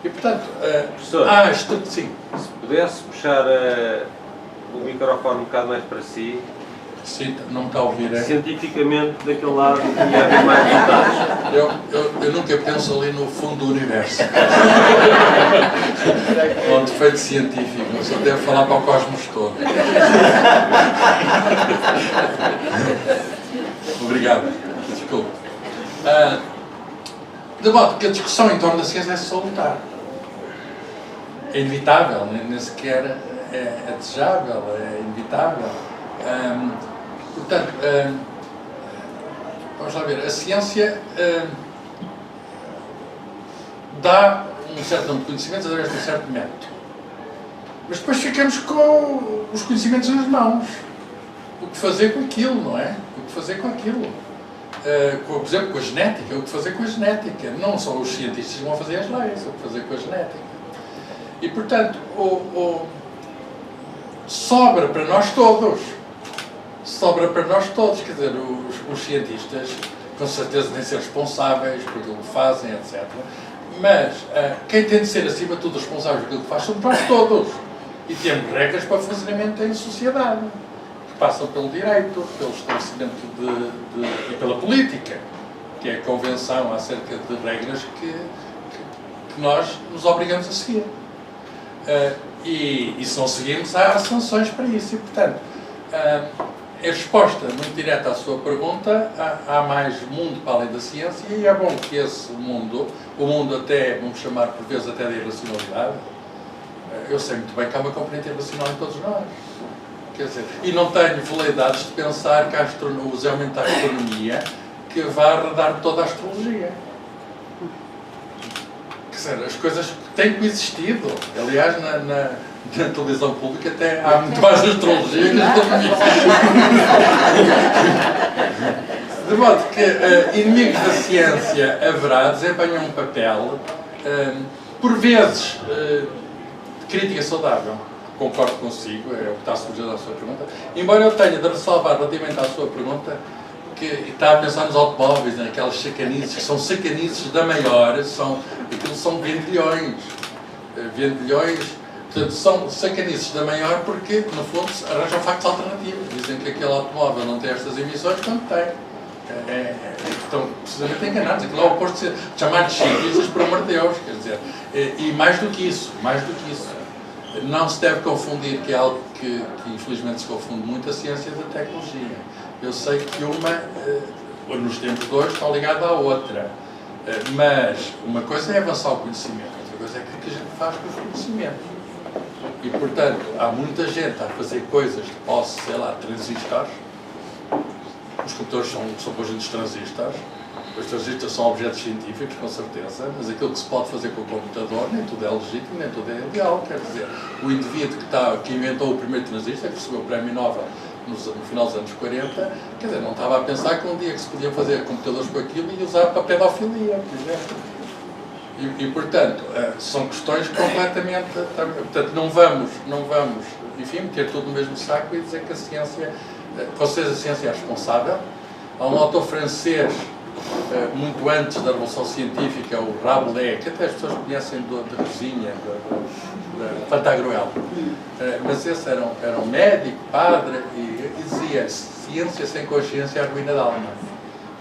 E, portanto, professor, sim. Se pudesse puxar o microfone um bocado mais para si. Sim, não me está a ouvir, é? Cientificamente, daquele lado, ia haver mais detalhes. Eu nunca penso ali no fundo do universo. Com defeito científico, eu só devo falar para o cosmos todo. Obrigado. Desculpe. De modo que a discussão em torno da ciência é salutar. É inevitável, nem sequer é desejável, é inevitável. Portanto, vamos lá ver, a ciência dá um certo número de conhecimentos através de um certo método. Mas depois ficamos com os conhecimentos nas mãos. O que fazer com aquilo, não é? O que fazer com aquilo. Por exemplo, com a genética, o que fazer com a genética. Não são os cientistas que vão fazer as leis, o que fazer com a genética. E, portanto, sobra para nós todos. Sobra para nós todos, quer dizer, os cientistas com certeza têm de ser responsáveis por aquilo que fazem, etc. Mas quem tem de ser acima de tudo responsável por aquilo que faz somos nós todos. E temos regras para o funcionamento em sociedade, que passam pelo direito, pelo estabelecimento e pela política, que é a convenção acerca de regras que nós nos obrigamos a seguir. E se não seguirmos, há sanções para isso. E, portanto, em resposta muito direta à sua pergunta, há mais mundo para além da ciência e é bom que esse mundo, o mundo até, vamos chamar por vezes até de irracionalidade, eu sei muito bem que há uma componente irracional em todos nós. Quer dizer, e não tenho veleidades de pensar que o desenvolvimento da astronomia que vai arredar toda a astrologia. Quer dizer, as coisas têm coexistido. Aliás, na televisão pública até há muito mais astrologia que astronomia. De modo que inimigos da ciência haverá, desempenham um papel, por vezes, de crítica saudável. Concordo consigo, é o que está surgindo à sua pergunta. Embora eu tenha de ressalvar relativamente à sua pergunta que está a pensar nos automóveis, naquelas sacanices, que são sacanices da maior, aquilo são vendilhões. Vendilhões, portanto, são sacanices da maior porque, no fundo, arranjam factos alternativos. Dizem que aquele automóvel não tem estas emissões quando tem. Estão precisamente enganados. Aquilo é o oposto de chamar de cientistas, por amor de Deus. Quer dizer, e mais do que isso, não se deve confundir, que é algo que infelizmente se confunde muito, a ciência da tecnologia. Eu sei que uma, nos tempos de hoje, está ligada à outra. Mas uma coisa é avançar o conhecimento, outra coisa é aquilo que a gente faz com os conhecimentos. E, portanto, há muita gente a fazer coisas de posse, sei lá, transistores. Os computadores são conjuntos de transistores. Os transistores são objetos científicos, com certeza, mas aquilo que se pode fazer com o computador, nem tudo é legítimo, nem tudo é legal. Quer dizer, o indivíduo que inventou o primeiro transistor, que recebeu o Prémio Nobel no final dos anos 40, quer dizer, não estava a pensar que um dia que se podiam fazer computadores com aquilo e usar para pedofilia, por exemplo. E portanto, são questões completamente... Portanto, não vamos, enfim, meter tudo no mesmo saco e dizer que a ciência, com certeza a ciência é responsável. Há um autor francês, muito antes da Revolução Científica, o Rabelais, que até as pessoas conhecem de cozinha, de Pantagruel. Mas esse era um médico, padre, e dizia: ciência sem consciência é a ruína da alma.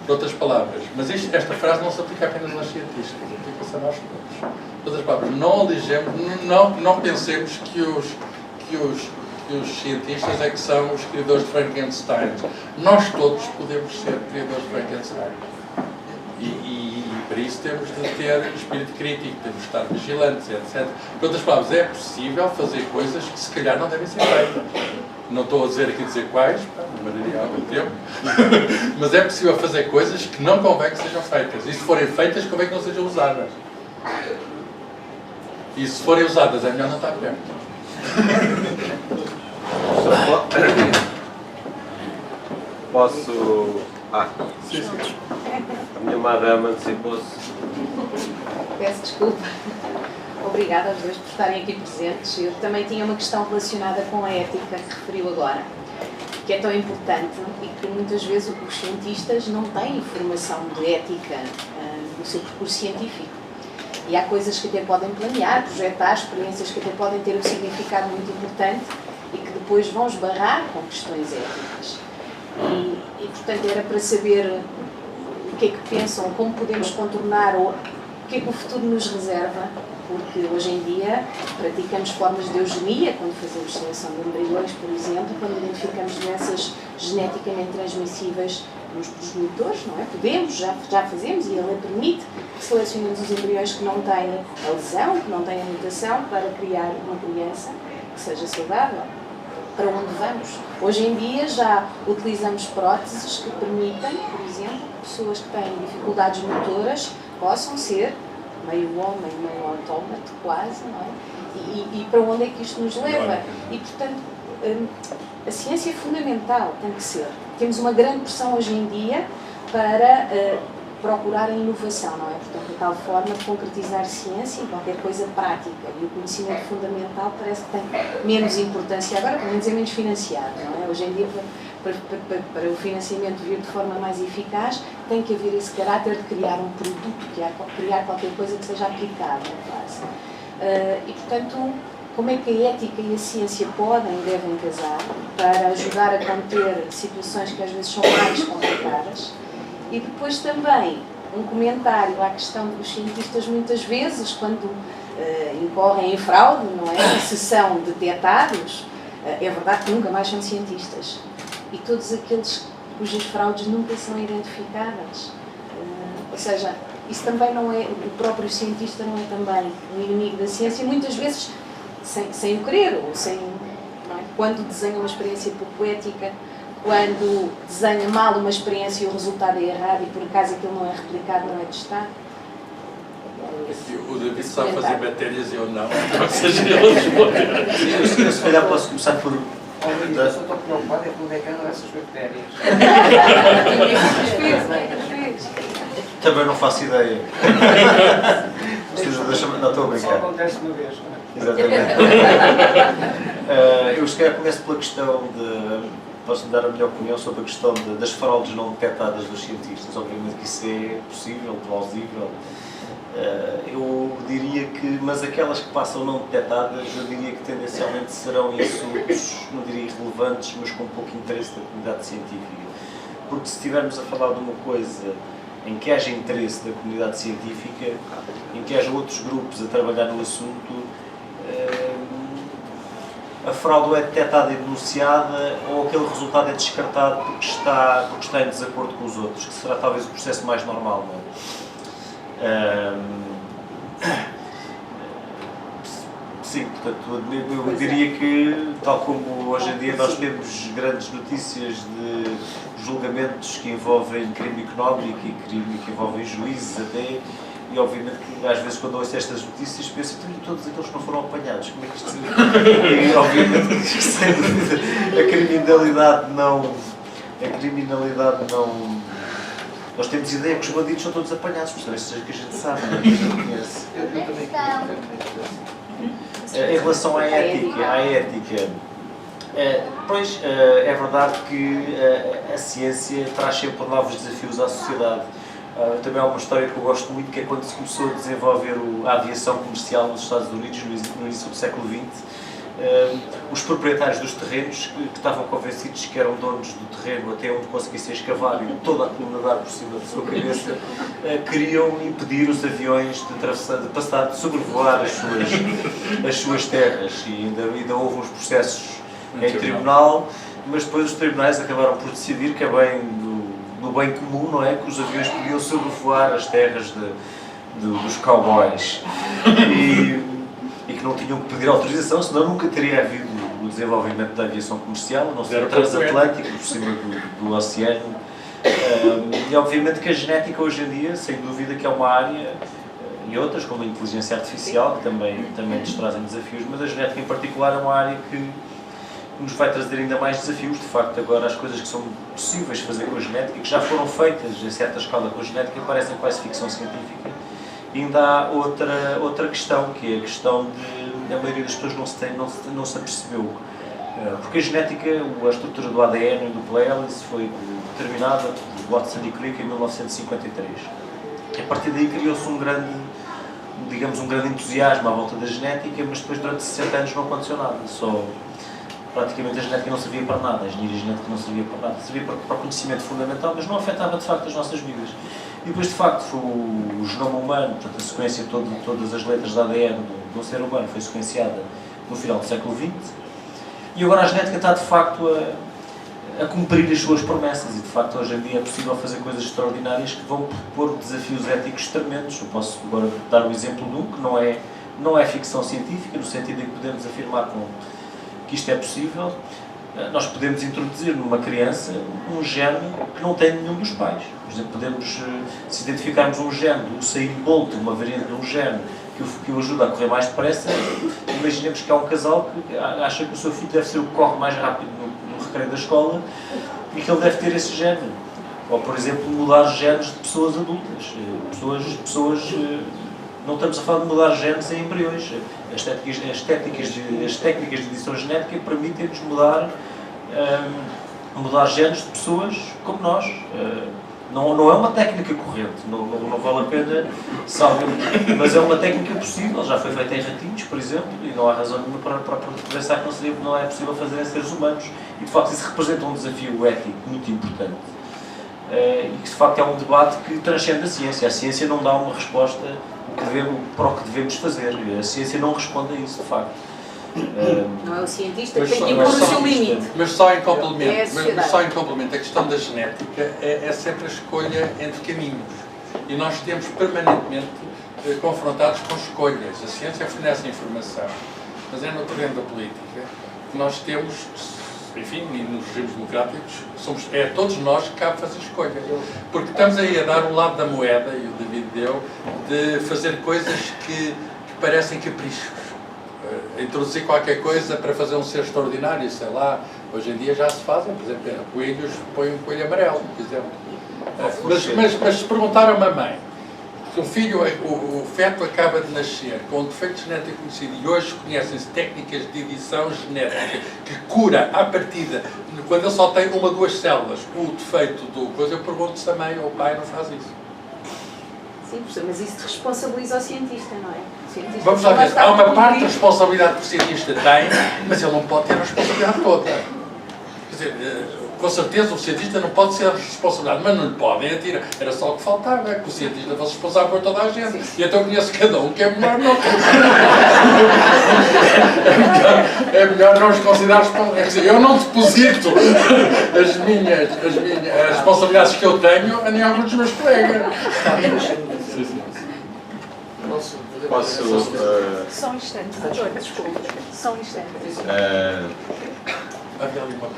Por outras palavras, mas esta frase não se aplica apenas aos cientistas, aplica-se a nós todos. Por outras palavras, não pensemos que os cientistas é que são os criadores de Frankenstein. Nós todos podemos ser criadores de Frankenstein. E para isso temos de ter espírito crítico, temos de estar vigilantes, etc. Por outras palavras, é possível fazer coisas que se calhar não devem ser feitas. Não estou a dizer quais, demораria algum tempo, mas é possível fazer coisas que não convém que sejam feitas. E se forem feitas, convém que não sejam usadas. E se forem usadas, é melhor não estar perto. Posso... Sim, sim. A minha madama antecipou-se. Peço desculpa. Obrigada aos dois por estarem aqui presentes. Eu também tinha uma questão relacionada com a ética que referiu agora, que é tão importante e que muitas vezes os cientistas não têm formação de ética no seu percurso científico. E há coisas que até podem planear, projetar, experiências que até podem ter um significado muito importante e que depois vão esbarrar com questões éticas. E portanto, era para saber o que é que pensam, como podemos contornar, ou o que é que o futuro nos reserva, porque hoje em dia praticamos formas de eugenia, quando fazemos seleção de embriões, por exemplo, quando identificamos doenças geneticamente transmissíveis nos progenitores, não é? Podemos, já fazemos, e a lei permite que selecionemos os embriões que não têm a lesão, que não têm a mutação, para criar uma criança que seja saudável. Para onde vamos? Hoje em dia já utilizamos próteses que permitem, por exemplo, que pessoas que têm dificuldades motoras possam ser meio homem, meio autómato, quase, não é? E para onde é que isto nos leva? E, portanto, a ciência é fundamental, tem que ser. Temos uma grande pressão hoje em dia para procurar a inovação, não é? Portanto, de tal forma de concretizar ciência em qualquer coisa prática. E o conhecimento fundamental parece que tem menos importância agora, pelo menos é menos financiado, não é? Hoje em dia, para o financiamento vir de forma mais eficaz, tem que haver esse caráter de criar um produto, criar qualquer coisa que seja aplicável, quase. E, portanto, como é que a ética e a ciência podem e devem casar para ajudar a conter situações que às vezes são mais complicadas? E depois também um comentário à questão dos cientistas, muitas vezes, quando incorrem em fraude, não é? Se são detectados, é verdade que nunca mais são cientistas. E todos aqueles cujas fraudes nunca são identificadas. Ou seja, isso também não é, o próprio cientista não é também um inimigo da ciência, e muitas vezes sem o querer, ou sem, não é? Quando desenha uma experiência pouco ética, quando desenha mal uma experiência e o resultado é errado e por acaso aquilo não é replicado, não é testado. O David sabe fazer matérias e eu não. Ou seja, ele responder. Eu se calhar posso começar por... Eu só estou preocupado é com o decano dessas bactérias. Também não faço ideia. Não estou a brincar. Só acontece uma vez. Exatamente. Eu se calhar começo pela questão de... Posso-me dar a minha opinião sobre a questão das fraudes não detectadas dos cientistas. Obviamente que isso é possível, plausível. Eu diria que, mas aquelas que passam não detectadas, eu diria que tendencialmente serão insultos, não diria irrelevantes, mas com pouco interesse da comunidade científica. Porque se estivermos a falar de uma coisa em que haja interesse da comunidade científica, em que haja outros grupos a trabalhar no assunto, a fraude é detectada e denunciada, ou aquele resultado é descartado porque está em desacordo com os outros, que será talvez o processo mais normal, não é? Sim, portanto, eu diria que, tal como hoje em dia nós temos grandes notícias de julgamentos que envolvem crime económico e crime que envolvem juízes até, E obviamente que às vezes quando ouço estas notícias penso em todos aqueles que não foram apanhados, como é que isto se... E obviamente que sem dúvida a criminalidade não... Nós temos ideia que os bandidos são todos apanhados, por isso é que a gente sabe, não é? Que a gente conhece. Em relação à ética, pois é verdade que a ciência traz sempre novos desafios à sociedade. Também há uma história que eu gosto muito, que é quando se começou a desenvolver a aviação comercial nos Estados Unidos, no início do século XX, os proprietários dos terrenos que estavam convencidos que eram donos do terreno até onde conseguissem escavar e toda a coluna dar por cima da sua cabeça, queriam impedir os aviões de passar, de sobrevoar as suas terras, e ainda houve uns processos em tribunal, mas depois os tribunais acabaram por decidir que é bem no bem comum, não é? Que os aviões podiam sobrevoar as terras dos cowboys e que não tinham que pedir autorização, senão nunca teria havido o desenvolvimento da aviação comercial, a não ser transatlântico, por cima do oceano. E obviamente que a genética hoje em dia, sem dúvida que é uma área, e outras como a inteligência artificial, que também nos trazem desafios, mas a genética em particular é uma área que nos vai trazer ainda mais desafios. De facto, agora as coisas que são possíveis fazer com a genética, que já foram feitas em certa escala com a genética, parecem quase ficção científica. E ainda há outra questão, que é a questão de a maioria das pessoas não se apercebeu. Porque a genética, a estrutura do ADN e do hélice foi determinada por Watson e Crick em 1953. A partir daí criou-se um grande entusiasmo à volta da genética, mas depois durante 60 anos não aconteceu nada. Praticamente a genética não servia para nada, a engenharia genética não servia para nada, servia para o conhecimento fundamental, mas não afetava de facto as nossas vidas. E depois de facto o genoma humano, portanto a sequência de todas as letras de ADN do ser humano foi sequenciada no final do século XX, e agora a genética está de facto a cumprir as suas promessas, e de facto hoje em dia é possível fazer coisas extraordinárias que vão propor desafios éticos tremendos. Eu posso agora dar um exemplo de um que não é ficção científica, no sentido em que podemos afirmar que isto é possível. Nós podemos introduzir numa criança um gene que não tem nenhum dos pais. Por exemplo, podemos, se identificarmos um gene, o Usain Bolt, uma variante de um gene que o ajuda a correr mais depressa, imaginemos que há um casal que acha que o seu filho deve ser o que corre mais rápido no recreio da escola e que ele deve ter esse gene. Ou, por exemplo, mudar genes de pessoas adultas. Não estamos a falar de mudar genes em embriões. As técnicas de edição genética permitem-nos mudar genes de pessoas como nós. Não é uma técnica corrente, não vale a pena, mas é uma técnica possível, já foi feita em ratinhos, por exemplo, e não há razão nenhuma para pensar que não é possível fazer em seres humanos. E de facto isso representa um desafio ético muito importante. E que de facto é um debate que transcende a ciência. A ciência não dá uma resposta para o que devemos fazer. A ciência não responde a isso, de facto. Não é o cientista que tem que impor o seu limite. Mas só em complemento, a questão da genética é sempre a escolha entre caminhos. E nós temos permanentemente confrontados com escolhas. A ciência fornece informação, mas é no terreno da política que nós temos, enfim, e nos regimes democráticos, todos nós que cabe fazer escolha. Porque estamos aí a dar um lado da moeda, e o David deu, de fazer coisas que parecem caprichos. Introduzir qualquer coisa para fazer um ser extraordinário, sei lá, hoje em dia já se fazem, por exemplo, coelhos, põem um coelho amarelo, por exemplo. Mas se perguntar a uma mãe, que o feto acaba de nascer com um defeito genético conhecido e hoje conhecem-se técnicas de edição genética que cura à partida, quando ele só tem uma ou duas células, o defeito do coisa, eu pergunto se a mãe ou o pai não faz isso. Sim, mas isso responsabiliza o cientista, não é? Vamos lá ver, há uma parte da responsabilidade que o cientista tem, mas ele não pode ter a responsabilidade toda. Quer dizer, com certeza o cientista não pode ser responsabilidade, mas não lhe podem atirar. Era só o que faltava, que o cientista fosse responsável por toda a gente. E então eu conheço cada um que é melhor não. É melhor não os considerar responsáveis. Quer dizer, eu não deposito as responsabilidades que eu tenho a nenhum dos meus colegas. Posso... Só um instante, desculpa. Só um instante.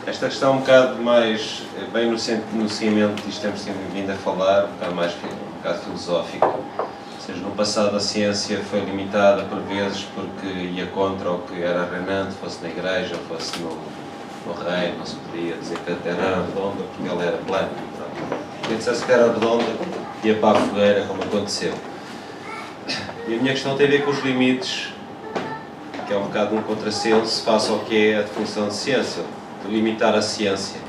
Esta questão um bocado mais, bem no seguimento disto temos vindo a falar, um bocado mais um bocado filosófico. Ou seja, no passado a ciência foi limitada por vezes porque ia contra o que era reinante, fosse na igreja, fosse no reino, não se podia dizer que a Terra era redonda porque ela era plana. Quem dissesse que era redonda ia para a fogueira, como aconteceu. E a minha questão tem a ver com os limites, que é um bocado um contrassenso face ao que é a definição de ciência, de limitar a ciência.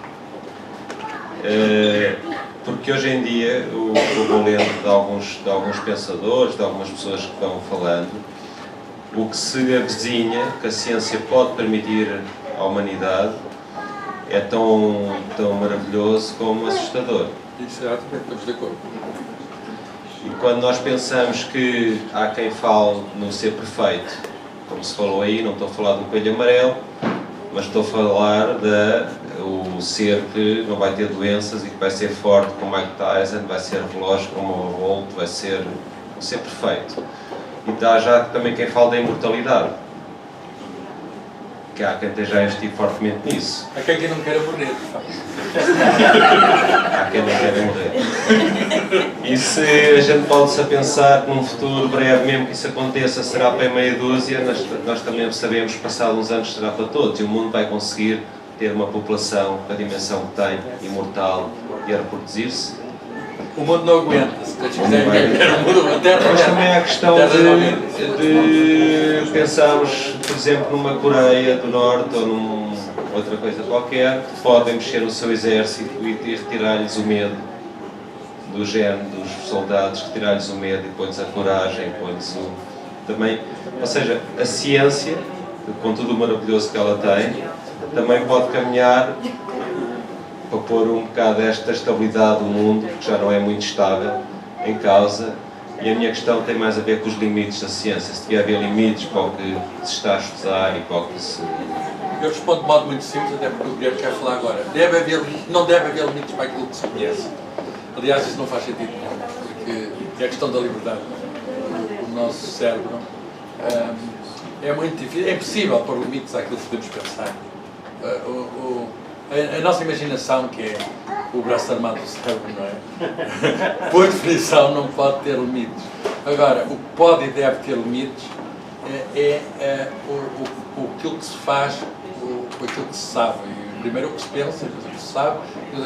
Porque hoje em dia, o que eu vou lendo de alguns pensadores, de algumas pessoas que vão falando, o que se avizinha, que a ciência pode permitir à humanidade, é tão maravilhoso como assustador. Exatamente, estamos de acordo. E quando nós pensamos que há quem fale no ser perfeito, como se falou aí, não estou a falar do coelho amarelo, mas estou a falar do ser que não vai ter doenças e que vai ser forte como Mike Tyson, vai ser veloz como o Bolt, vai ser um ser perfeito. E há já também quem fala da imortalidade, que há quem esteja a investir fortemente nisso. Há quem não queira morrer. Há quem não queira morrer. E se a gente pode-se a pensar que num futuro breve, mesmo que isso aconteça, será para meia dúzia, nós também sabemos que passados uns anos será para todos, e o mundo vai conseguir ter uma população com a dimensão que tem, imortal, e a reproduzir-se. O mundo não aguenta, se todos quiserem viver o mundo, a Terra. Mas também há a questão de pensarmos, por exemplo, numa Coreia do Norte ou outra coisa qualquer, que podem mexer no seu exército e retirar-lhes o medo do género dos soldados, retirar-lhes o medo e põe-lhes a coragem, põe-lhes também, ou seja, a ciência, com tudo o maravilhoso que ela tem, também pode caminhar para pôr um bocado esta estabilidade do mundo, que já não é muito estável, em causa. E a minha questão tem mais a ver com os limites da ciência. Se devia haver limites para o que se está a estudar e para o que se... Eu respondo de modo muito simples, até porque o Guilherme quer falar agora. Não deve haver limites para aquilo que se conhece. Aliás, isso não faz sentido nenhum, porque é a questão da liberdade. O nosso cérebro é muito difícil, é impossível pôr limites àquilo que podemos pensar. A nossa imaginação, que é o braço armado do cérebro, não é? Por definição, não pode ter limites. Agora, o que pode e deve ter limites aquilo que se faz, aquilo que se sabe. E primeiro o que se pensa, depois o que se sabe,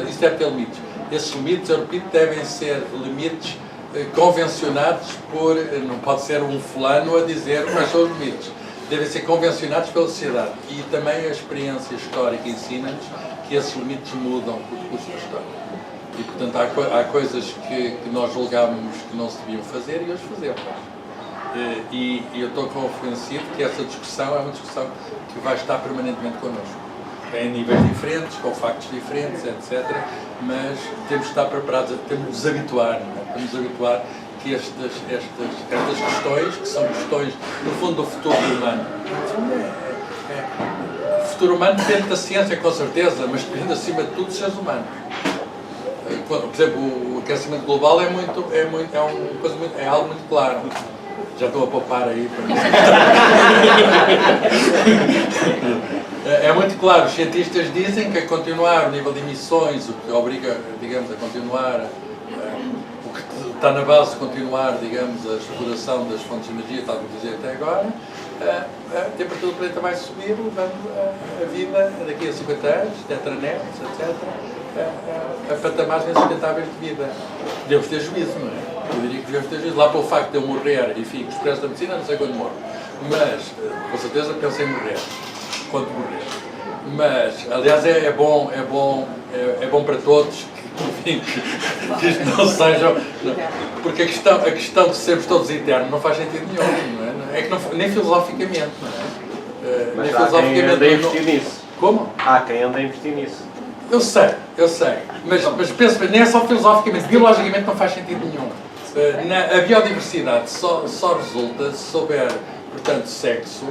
isso deve ter limites. Esses limites, eu repito, devem ser limites convencionados por, não pode ser um fulano a dizer quais são os limites. Devem ser convencionados pela sociedade. E também a experiência histórica ensina-nos que esses limites mudam com o curso da história. E, portanto, há coisas que nós julgávamos que não se deviam fazer e hoje fazemos. E eu estou convencido que essa discussão é uma discussão que vai estar permanentemente connosco. Em níveis diferentes, com factos diferentes, etc. Mas temos de estar preparados, temos de nos habituar, não é? Temos de nos habituar que estas questões, que são questões, no fundo, do futuro humano. O futuro humano depende da ciência, com certeza, mas depende, acima de tudo, dos seres humanos. Por exemplo, o aquecimento global é algo muito claro. Já estou a poupar aí para é muito claro, os cientistas dizem que a continuar o nível de emissões, o que obriga, digamos, a continuar, o que está na base de continuar, digamos, a exploração das fontes de energia, tal como dizia até agora, a temperatura do planeta vai subir, levando a vida daqui a 50 anos, tetranets, etc., a patamares insustentáveis de vida. Devemos ter juízo, não é? Eu diria que devemos ter juízo. Lá pelo facto de eu morrer, enfim, os preços da medicina, não sei quando morro, mas com certeza penso em morrer, quando morrer. Mas, aliás, é bom para todos que isto não seja... Porque a questão de sermos todos eternos não faz sentido nenhum, não é? É que não, nem filosoficamente, não é? Mas há quem anda a investir nisso. Como? Há quem anda a investir nisso. Eu sei. Mas penso, nem é só filosoficamente, biologicamente não faz sentido nenhum. A biodiversidade só resulta se souber, portanto, sexo,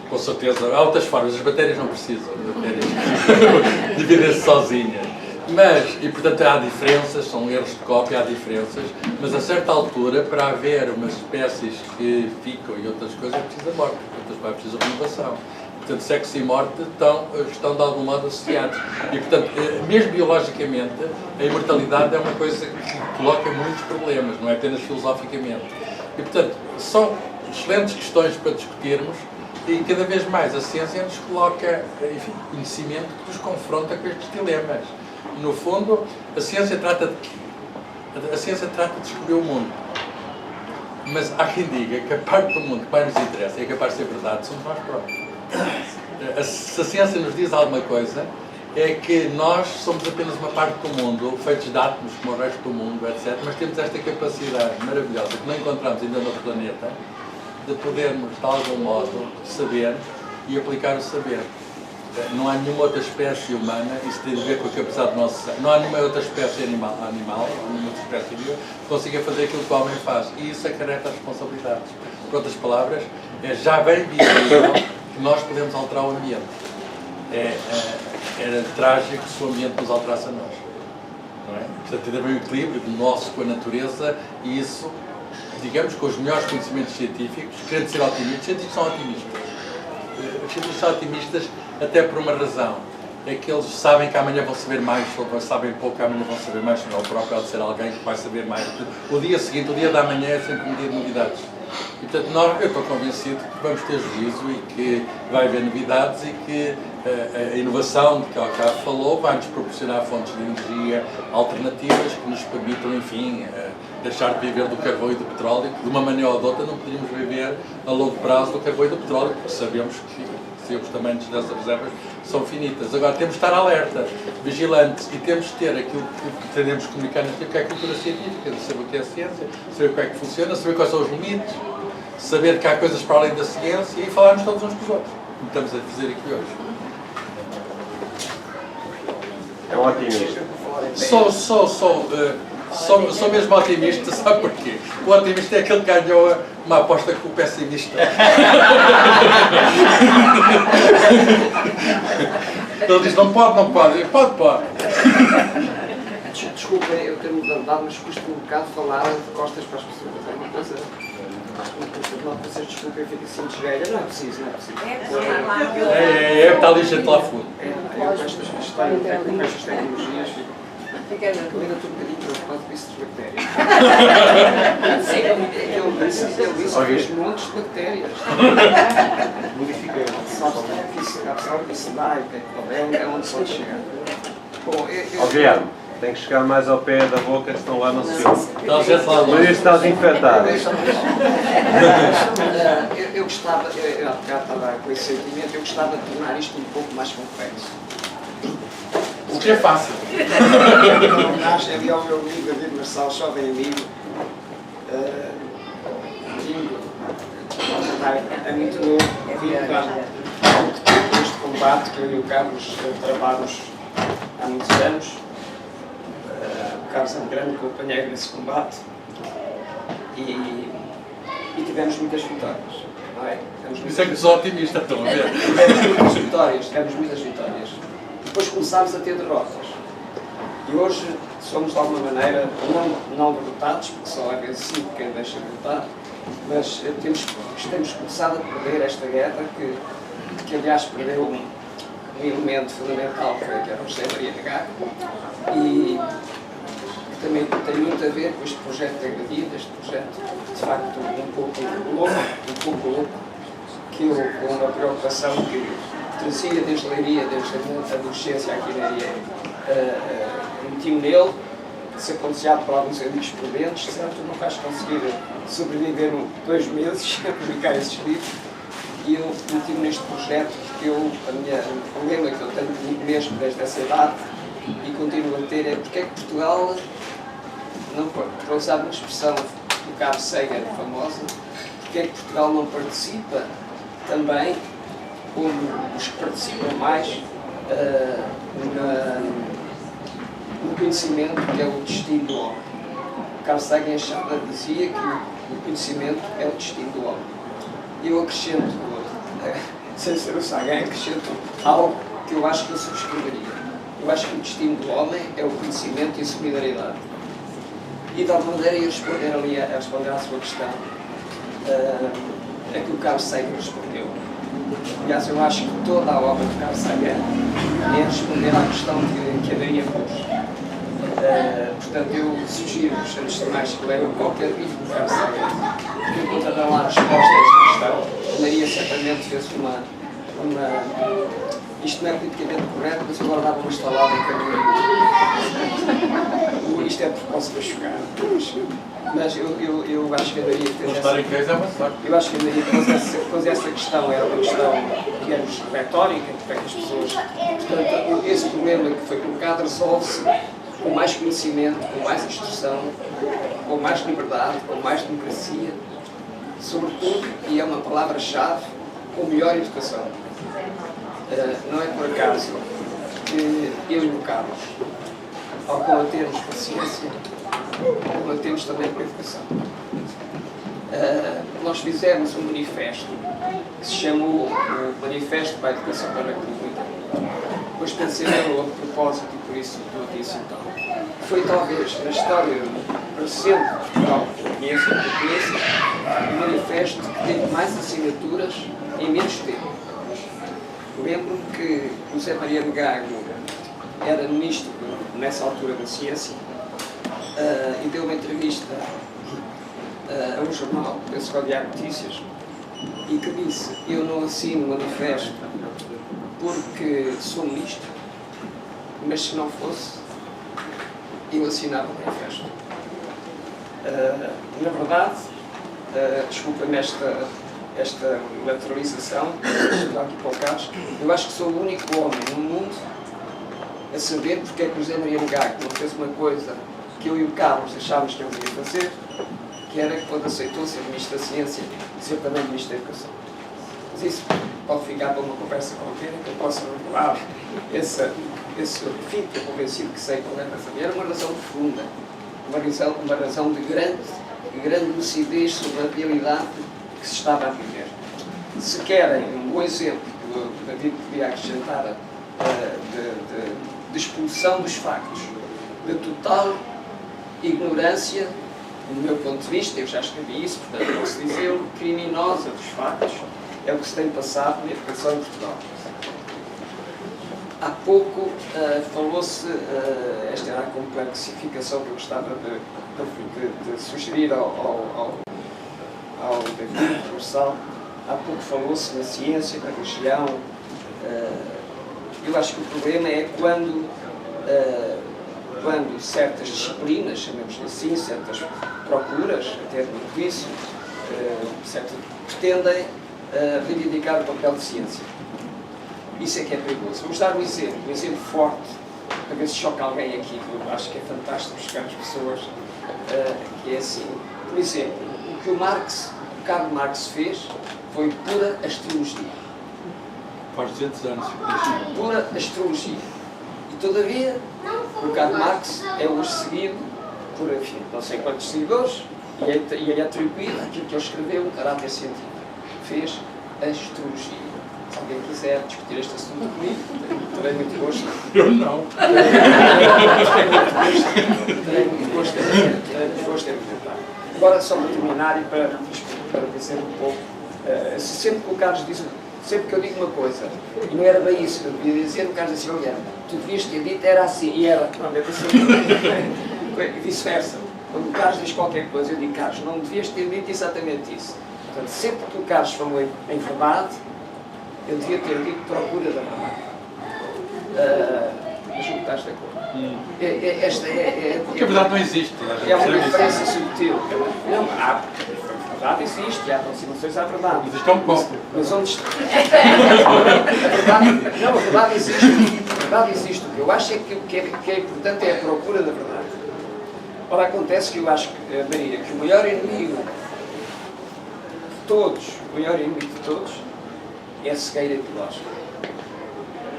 com certeza, há outras formas, as bactérias não precisam, as bactérias dividem-se sozinhas. E portanto há diferenças, são erros de cópia, há diferenças, mas a certa altura, para haver umas espécies que ficam e outras coisas, é preciso a morte, outras coisas é preciso a renovação. Portanto, sexo e morte estão de algum modo associados. E, portanto, mesmo biologicamente, a imortalidade é uma coisa que coloca muitos problemas, não é apenas filosoficamente. E, portanto, são excelentes questões para discutirmos e, cada vez mais, a ciência nos coloca, enfim, conhecimento que nos confronta com estes dilemas. No fundo, a ciência trata de descobrir o mundo. Mas há quem diga que a parte do mundo que mais nos interessa e é capaz de ser verdade somos nós próprios. Se a ciência nos diz alguma coisa, é que nós somos apenas uma parte do mundo, feitos de átomos como o resto do mundo, etc. Mas temos esta capacidade maravilhosa, que não encontramos ainda no outro planeta, de podermos, de algum modo, saber e aplicar o saber. Não há nenhuma outra espécie humana, isso tem a ver com a capacidade do nosso ser. Não há nenhuma outra espécie animal nenhuma outra espécie viva, que consiga fazer aquilo que o homem faz. E isso acarreta as responsabilidades. Por outras palavras, é já bem visível que nós podemos alterar o ambiente. Era trágico se o ambiente nos alterasse a nós. Não é? Portanto, tem também o equilíbrio do nosso com a natureza e isso, digamos, com os melhores conhecimentos científicos, querendo ser otimistas, os científicos são otimistas. Os científicos são otimistas até por uma razão. É que eles sabem que amanhã vão saber mais, ou sabem pouco que amanhã vão saber mais, não é o próprio há de ser alguém que vai saber mais. O dia seguinte, o dia da manhã é sempre um dia de novidades. E, portanto, eu estou convencido que vamos ter juízo e que vai haver novidades e que a inovação de que o Alcácio falou vai nos proporcionar fontes de energia alternativas que nos permitam, enfim, deixar de viver do carvão e do petróleo, que de uma maneira ou de outra não poderíamos viver a longo prazo do carvão e do petróleo, porque sabemos que os tamanhos dessas reservas são finitas. Agora, temos de estar alerta, vigilantes, e temos de ter aquilo que pretendemos comunicar neste tempo, que é a cultura científica, de saber o que é a ciência, saber como é que funciona, saber quais são os limites, saber que há coisas para além da ciência e falarmos todos uns com os outros. O que estamos a fazer aqui hoje. É um otimista. Sou mesmo otimista, sabe porquê? O otimista é aquele que ganhou uma aposta com o pessimista. Ele diz, não pode. Pode. Desculpa eu ter-me levantado, mas custa-me um bocado falar de costas para as pessoas. É uma coisa... Não, vocês desculpem, eu fico assim de joelho. Não é preciso. Está ali gente lá fundo. Eu com estas tecnologias fico ainda estou um bocadinho preocupado com isso das bactérias. Ele disse que fez montes de bactérias. Modifiquei. Sabe que isso dá e é onde pode chegar. Bom, Guilherme, tem que chegar mais ao pé da boca, senão lá não se ouve. Mas isso está desinfetado. Eu gostava, eu há bocado estava com esse sentimento, eu gostava de tornar isto um pouco mais complexo. O que é fácil. Uma homenagem ali ao meu amigo David Marçal, jovem amigo, é muito novo, este combate que eu e o Carlos travamos há muitos anos. O Carlos é um grande companheiro nesse combate e tivemos muitas vitórias. Não é? Isso é que sou otimista, estão a ver? Tivemos muitas vitórias. Depois começámos a ter derrotas. E hoje somos de alguma maneira não derrotados, porque só há vencido quem deixa de lutar, mas temos começado a perder esta guerra que aliás perdeu um elemento fundamental que era o José Maria de Gago e também tem muito a ver com este projeto de Agadir, este projeto de facto um pouco louco, que eu, com uma preocupação que trazia desde Leiria, desde a adolescência aqui na Leiria, meti-me nele, sequenciado por alguns amigos prudentes, certo? Não vais conseguir sobreviver 2 meses a publicar esses livros. E eu meti-me neste projeto porque o problema que eu tenho comigo mesmo desde essa idade e continuo a ter é porque é que Portugal, para usar uma expressão do Carl Sagan famosa, porque é que Portugal não participa também, como os que participam mais, no conhecimento que é o destino do homem. Carl Sagan dizia que o conhecimento é o destino do homem. E eu acrescento, sem ser o Sagan, acrescento algo que eu acho que eu subscreveria. Eu acho que o destino do homem é o conhecimento e a solidariedade. E de alguma maneira eu responder à sua questão, é que o Carl Sagan respondeu. Aliás, eu acho que toda a obra de Carl Sagan é responder à questão que a Maria pôs. Portanto, eu sugiro-vos, antes de mais, que leiam qualquer livro de Carl Sagan, que encontra lá a resposta a esta questão. A Maria certamente fez uma isto não é politicamente correto, mas agora dava uma estalada em caminho. Isto é propósito para chocar. Mas eu acho que a Maria fez eu acho que a Maria pôs essa questão, era uma questão, digamos, retórica, para que as pessoas... Portanto, esse problema que foi colocado resolve-se com mais conhecimento, com mais instrução, com mais liberdade, com mais democracia, sobretudo, e é uma palavra-chave, com melhor educação. Não é por acaso que eu e o Carlos, ao combatermos com a ciência, combatemos também com a educação. Nós fizemos um manifesto que se chamou o Manifesto para a Educação para a República. Depois pensei nele a propósito e por isso eu disse então. Foi talvez na história recente de Portugal, conheço o manifesto que teve mais assinaturas em menos tempo. Lembro-me que José Maria de Gago era ministro nessa altura da ciência e deu uma entrevista a um jornal, penso que ao Diário de Notícias, e que disse: eu não assino o manifesto porque sou ministro, mas se não fosse, eu assinava o manifesto. Na verdade, desculpa-me esta lateralização, aqui para o Carlos, eu acho que sou o único homem no mundo a saber porque é que o José Maria de Gago não fez uma coisa que eu e o Carlos achávamos que ele devia fazer, que era que quando aceitou ser Ministro da Ciência, ser também Ministro da Educação. Mas isso pode ficar para uma conversa qualquer, que eu possa revelar esse fim, que eu convencido que sei qual é a razão. Era uma razão profunda, uma razão de grande lucidez sobre a realidade que se estava a viver. Se querem um bom exemplo, que o David podia acrescentar, de expulsão dos factos, de total ignorância, do meu ponto de vista, eu já escrevi isso, portanto posso dizer, criminosa dos factos, é o que se tem passado na educação em Portugal. Há pouco falou-se, esta era a complexificação que eu gostava de sugerir ao David Universal. Há pouco falou-se na ciência, na religião. Eu acho que o problema é quando certas disciplinas, chamemos assim, certas procuras, até no juízo, pretendem reivindicar o papel de ciência. Isso é que é perigoso. Vamos dar um exemplo forte, para ver se choca alguém aqui, que eu acho que é fantástico buscar as pessoas, que é assim. Por exemplo, o que o Karl Marx fez foi pura astrologia. Faz 200 anos. Pura astrologia. E todavia, o Karl Marx é hoje seguido por, enfim, não sei quantos seguidores, e é atribuído aquilo que ele escreveu, um caráter científico. Fez astrologia. Se alguém quiser discutir este assunto comigo, terei muito gosto. Eu não. Terei muito gosto em apresentar. Agora, só para terminar e para dizer um pouco, sempre que o Carlos diz, sempre que eu digo uma coisa, e não era bem isso que eu devia dizer, o Carlos disse: olha, tu devias ter dito, era assim, e era. Não, é assim, vice-versa. Quando o Carlos diz qualquer coisa, eu digo: Carlos, não devias ter dito exatamente isso. Portanto, sempre que o Carlos falou em verdade, eu devia ter dito procura da verdade. Mas o que estás de acordo? Porque a verdade não existe. É uma diferença subtil. Não, a verdade existe, há aproximações à verdade. Mas isto é um copo. Mas onde está? A verdade existe. A verdade existe. O que eu acho é que o que é importante é a procura da verdade. Ora, acontece que eu acho, Maria, que o maior inimigo de todos, é a cegueira ideológica,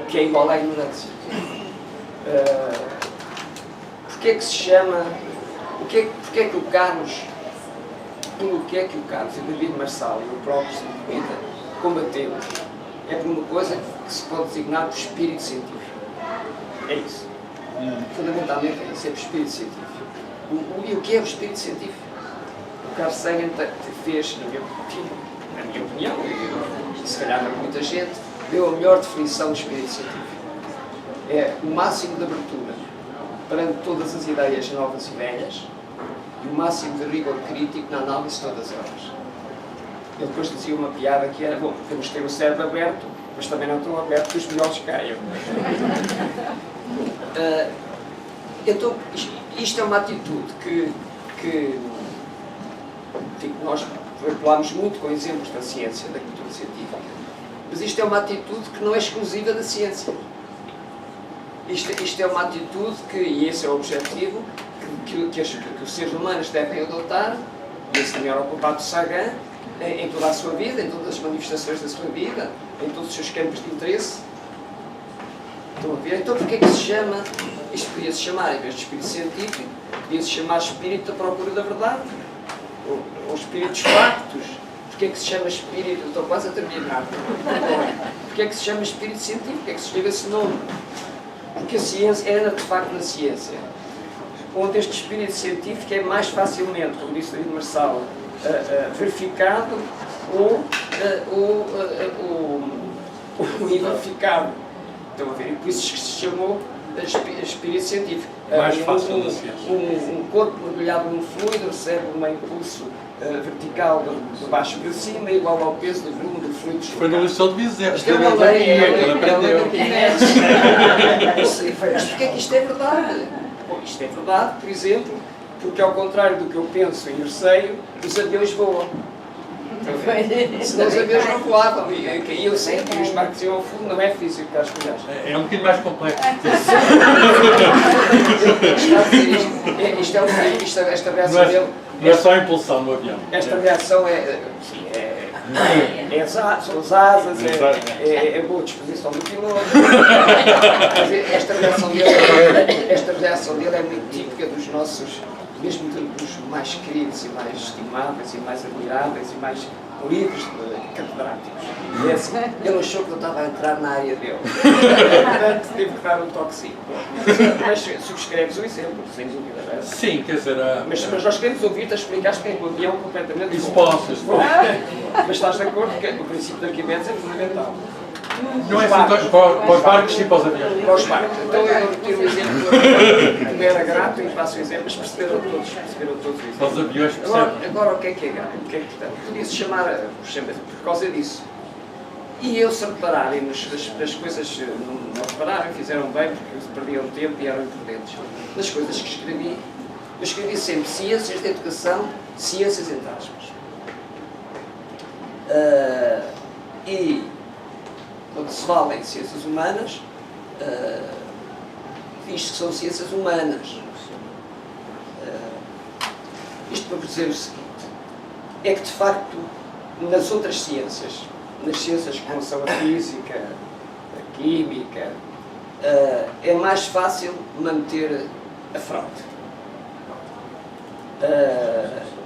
que é igual à ignorância. Porque é que se chama, porque é que o Carlos e o David Marçal e o próprio Sindicata combateu? É por uma coisa que se pode designar por espírito científico. É isso. Fundamentalmente é isso, é por espírito científico. E o que é o espírito científico? O Carl Sagan fez, na minha opinião, e se calhar para muita gente, deu a melhor definição de espírito científico. É o máximo de abertura perante todas as ideias novas e velhas e o máximo de rigor crítico na análise de todas elas. Ele depois dizia uma piada que era, bom, temos que ter o cérebro aberto, mas também não tão aberto que os melhores caiam. Então, isto é uma atitude que nós veiculamos muito com exemplos da ciência, da cultura científica, mas isto é uma atitude que não é exclusiva da ciência. Isto é uma atitude que, e esse é o objetivo, que os seres humanos devem adotar, e esse também era o contato de Sagan, em toda a sua vida, em todas as manifestações da sua vida, em todos os seus campos de interesse. Estão a ver? Então, porquê é que se chama, isto podia-se chamar, em vez de espírito científico, podia-se chamar espírito da procura da verdade, ou espírito dos factos. Porquê é que se chama espírito, estou quase a terminar, porquê é que se chama espírito científico, porquê é que se escreve esse nome? Porque a ciência era, de facto, na ciência, onde este espírito científico é mais facilmente, como disse David Marçal, verificado ou identificado. Estão a ver? E por isso que se chamou espírito científico. Mais fácil da ciência. Um corpo mergulhado num fluido recebe um impulso vertical de baixo para cima, igual ao peso do volume do fluido. Foi no Liceu de Viseu. Isto é uma lei, ele aprendeu. Mas porquê é que isto é verdade? Bom, isto é verdade, por exemplo, porque ao contrário do que eu penso e receio, os aviões voam. Senão os aviões não voavam e caíam sempre e os barcos iam ao fundo, não é físico que acho que é um bocadinho mais complexo. Esta reação dele. Não é só a impulsão no avião. Esta reação são as asas, é boa disposição do piloto. Esta reação dele é muito típica dos nossos, mesmo dos mais queridos e mais estimáveis e mais admiráveis e mais livres catedráticos. E é assim, ele achou que eu estava a entrar na área dele. Portanto, teve que dar um toquezinho. Mas subscreves o exemplo, sem dúvida. Não é? Sim, quer dizer... Mas nós queremos ouvir-te a explicar que o avião completamente... Isso posso. Mas estás de acordo que o princípio de Arquimedes é fundamental. Não é assim para os barcos e para os aviões. Para os barcos. Então eu retiro o exemplo que me era grato e passo o exemplo, mas perceberam todos o exemplo. Para os aviões percebem. Agora o que é grato? O que é importante? Podia-se chamar, por causa disso. E eu, se repararem nas coisas, não repararam, fizeram bem porque perdiam tempo e eram imprudentes. Nas coisas que escrevi, eu escrevi sempre ciências de educação, ciências entre aspas. E quando se fala em ciências humanas, diz que são ciências humanas. Isto para dizer o seguinte, é que de facto nas outras ciências, nas ciências como são a física, a química, é mais fácil manter a fraude.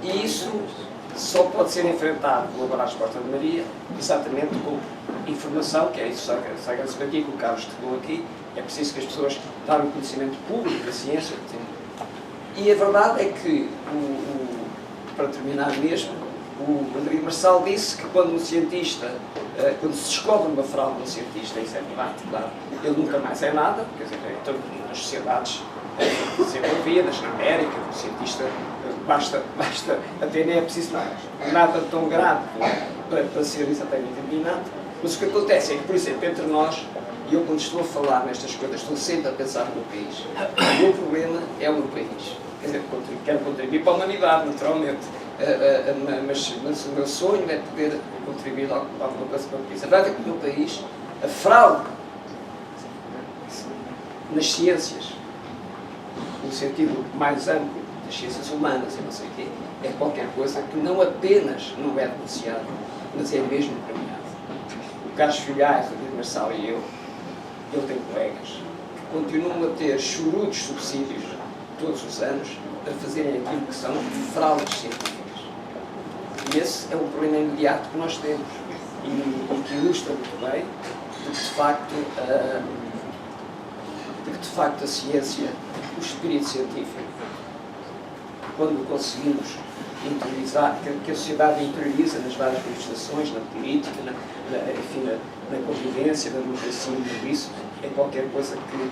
E isso só pode ser enfrentado, vou agora à resposta de Maria, exatamente com informação, que é isso que Sagan se aqui, que o Carlos tocou aqui, é preciso que as pessoas dão o conhecimento público da ciência. E a verdade é que, para terminar mesmo, o David Marçal disse que quando um cientista, quando se descobre uma fraude no cientista, isso é verdade, claro, ele nunca mais é nada, quer dizer, então, nas sociedades desenvolvidas, na América, o cientista basta, até nem é preciso nada tão grave para ser exatamente eliminado. Mas o que acontece é que, por exemplo, entre nós, e eu quando estou a falar nestas coisas, estou sempre a pensar no meu país. O meu problema é o meu país. Quer dizer, quero contribuir para a humanidade, naturalmente. Mas o meu sonho é poder contribuir alguma coisa para o país. A verdade é que o meu país, a fraude nas ciências, no sentido mais amplo das ciências humanas e não sei o quê, é qualquer coisa que não apenas não é denunciado, mas é mesmo premiado. O Carlos Filhais, o David Marçal e eu, ele tem colegas que continuam a ter chorudos subsídios todos os anos para fazerem aquilo que são fraudes científicas. E esse é um problema imediato que nós temos e que ilustra muito bem de que de facto a ciência, o espírito científico, quando conseguimos interiorizar, que a sociedade interioriza nas várias manifestações, na política, na convivência, na democracia e tudo isso, é qualquer coisa que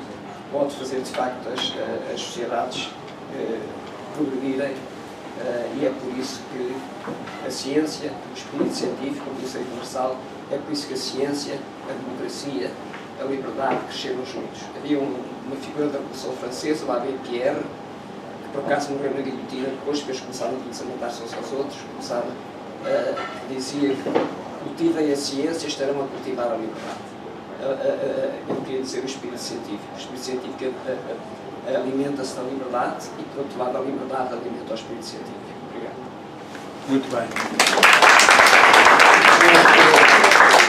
pode fazer de facto as sociedades progredirem E é por isso que a ciência, o espírito científico, o princípio universal, é por isso que a ciência, a democracia, a liberdade cresceram juntos. Havia uma figura da Revolução Francesa, o Abbé Pierre, que por acaso morreu na guilhotina, depois começaram a matar-se uns aos outros, dizia que cultivem a ciência, estarão a cultivar a liberdade. Eu queria dizer o espírito científico. O espírito científico alimenta-se da liberdade e, por outro lado, a liberdade alimenta o espírito científico. Obrigado. Muito bem.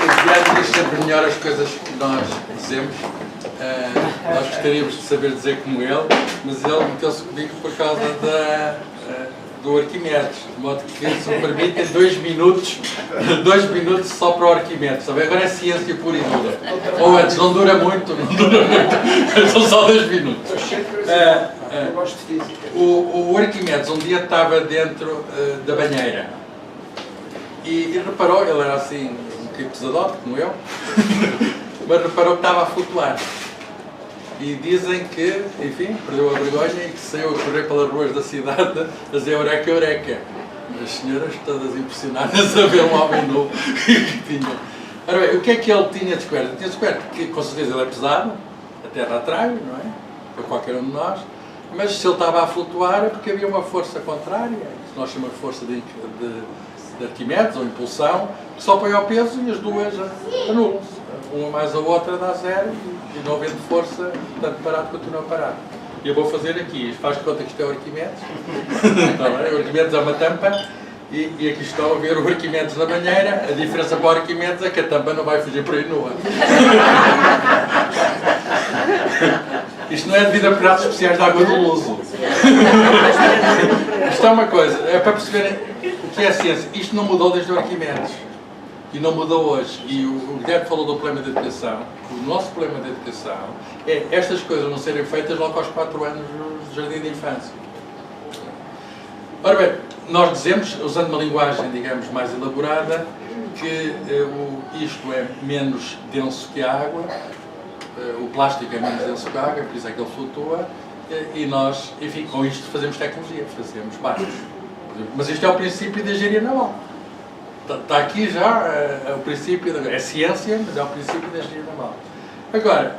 O Guilherme diz sempre melhor as coisas que nós dizemos. Nós gostaríamos de saber dizer como ele, mas ele meteu-se comigo por causa do Arquimedes, de modo que se me permitem 2 minutos só para o Arquimedes. Sabe? Agora é ciência pura e dura. Ou antes, não dura muito, são só 2 minutos. Eu gosto de física. O Arquimedes um dia estava dentro da banheira e reparou, ele era assim um bocadinho pesadote, como eu, mas reparou que estava a flutuar. E dizem que, enfim, perdeu a vergonha e que saiu a correr pelas ruas da cidade a dizer eureka, eureka. As senhoras todas impressionadas a ver um homem nu que tinha. Ora bem, o que é que ele tinha descoberto? Ele tinha descoberto que, com certeza, ele é pesado, a terra atrai, não é? Para qualquer um de nós, mas se ele estava a flutuar é porque havia uma força contrária, que nós chamamos de força de Arquimedes, ou impulsão, que só põe ao peso e as duas anulam-se. Uma mais a outra dá 0 e não havendo força, tanto parado continua parado. E eu vou fazer aqui, faz conta que isto é o Arquimedes. O Arquimedes é uma tampa e aqui estão a ver o Arquimedes na banheira. A diferença para o Arquimedes é que a tampa não vai fugir por aí nua. Isto não é devido a pratos especiais de água do Luso. Isto é uma coisa, é para perceberem o que é a ciência. Isto não mudou desde o Arquimedes. E não mudou hoje. E o Guilherme falou do problema da educação. O nosso problema da educação é estas coisas não serem feitas logo aos 4 anos do jardim de infância. Ora bem, nós dizemos, usando uma linguagem, digamos, mais elaborada, que isto é menos denso que a água, o plástico é menos denso que a água, por isso é que ele flutua, e nós, enfim, com isto fazemos tecnologia, fazemos barcos. Mas isto é o princípio da engenharia naval. Está aqui já o princípio, é ciência, mas é o princípio da engenharia naval. Agora,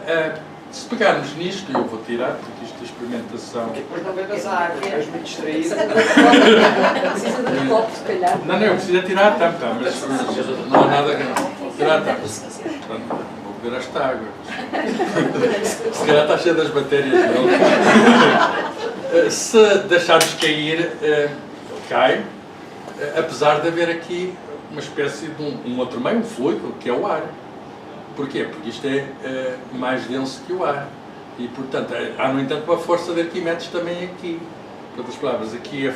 se pegarmos nisto, eu vou tirar, porque isto é experimentação... Depois não bebas água, és muito distraído. Precisa de um copo, se calhar. Não, eu preciso tirar a tampa, mas não há nada que tirar a tampa. Portanto, vou beber esta água. Se calhar está cheia das bactérias dele. Se deixarmos cair, cai, apesar de haver aqui uma espécie de um outro meio, um fluido, que é o ar. Porquê? Porque isto é mais denso que o ar. E, portanto, há, no entanto, uma força de Arquimedes também aqui. Por outras palavras, aqui,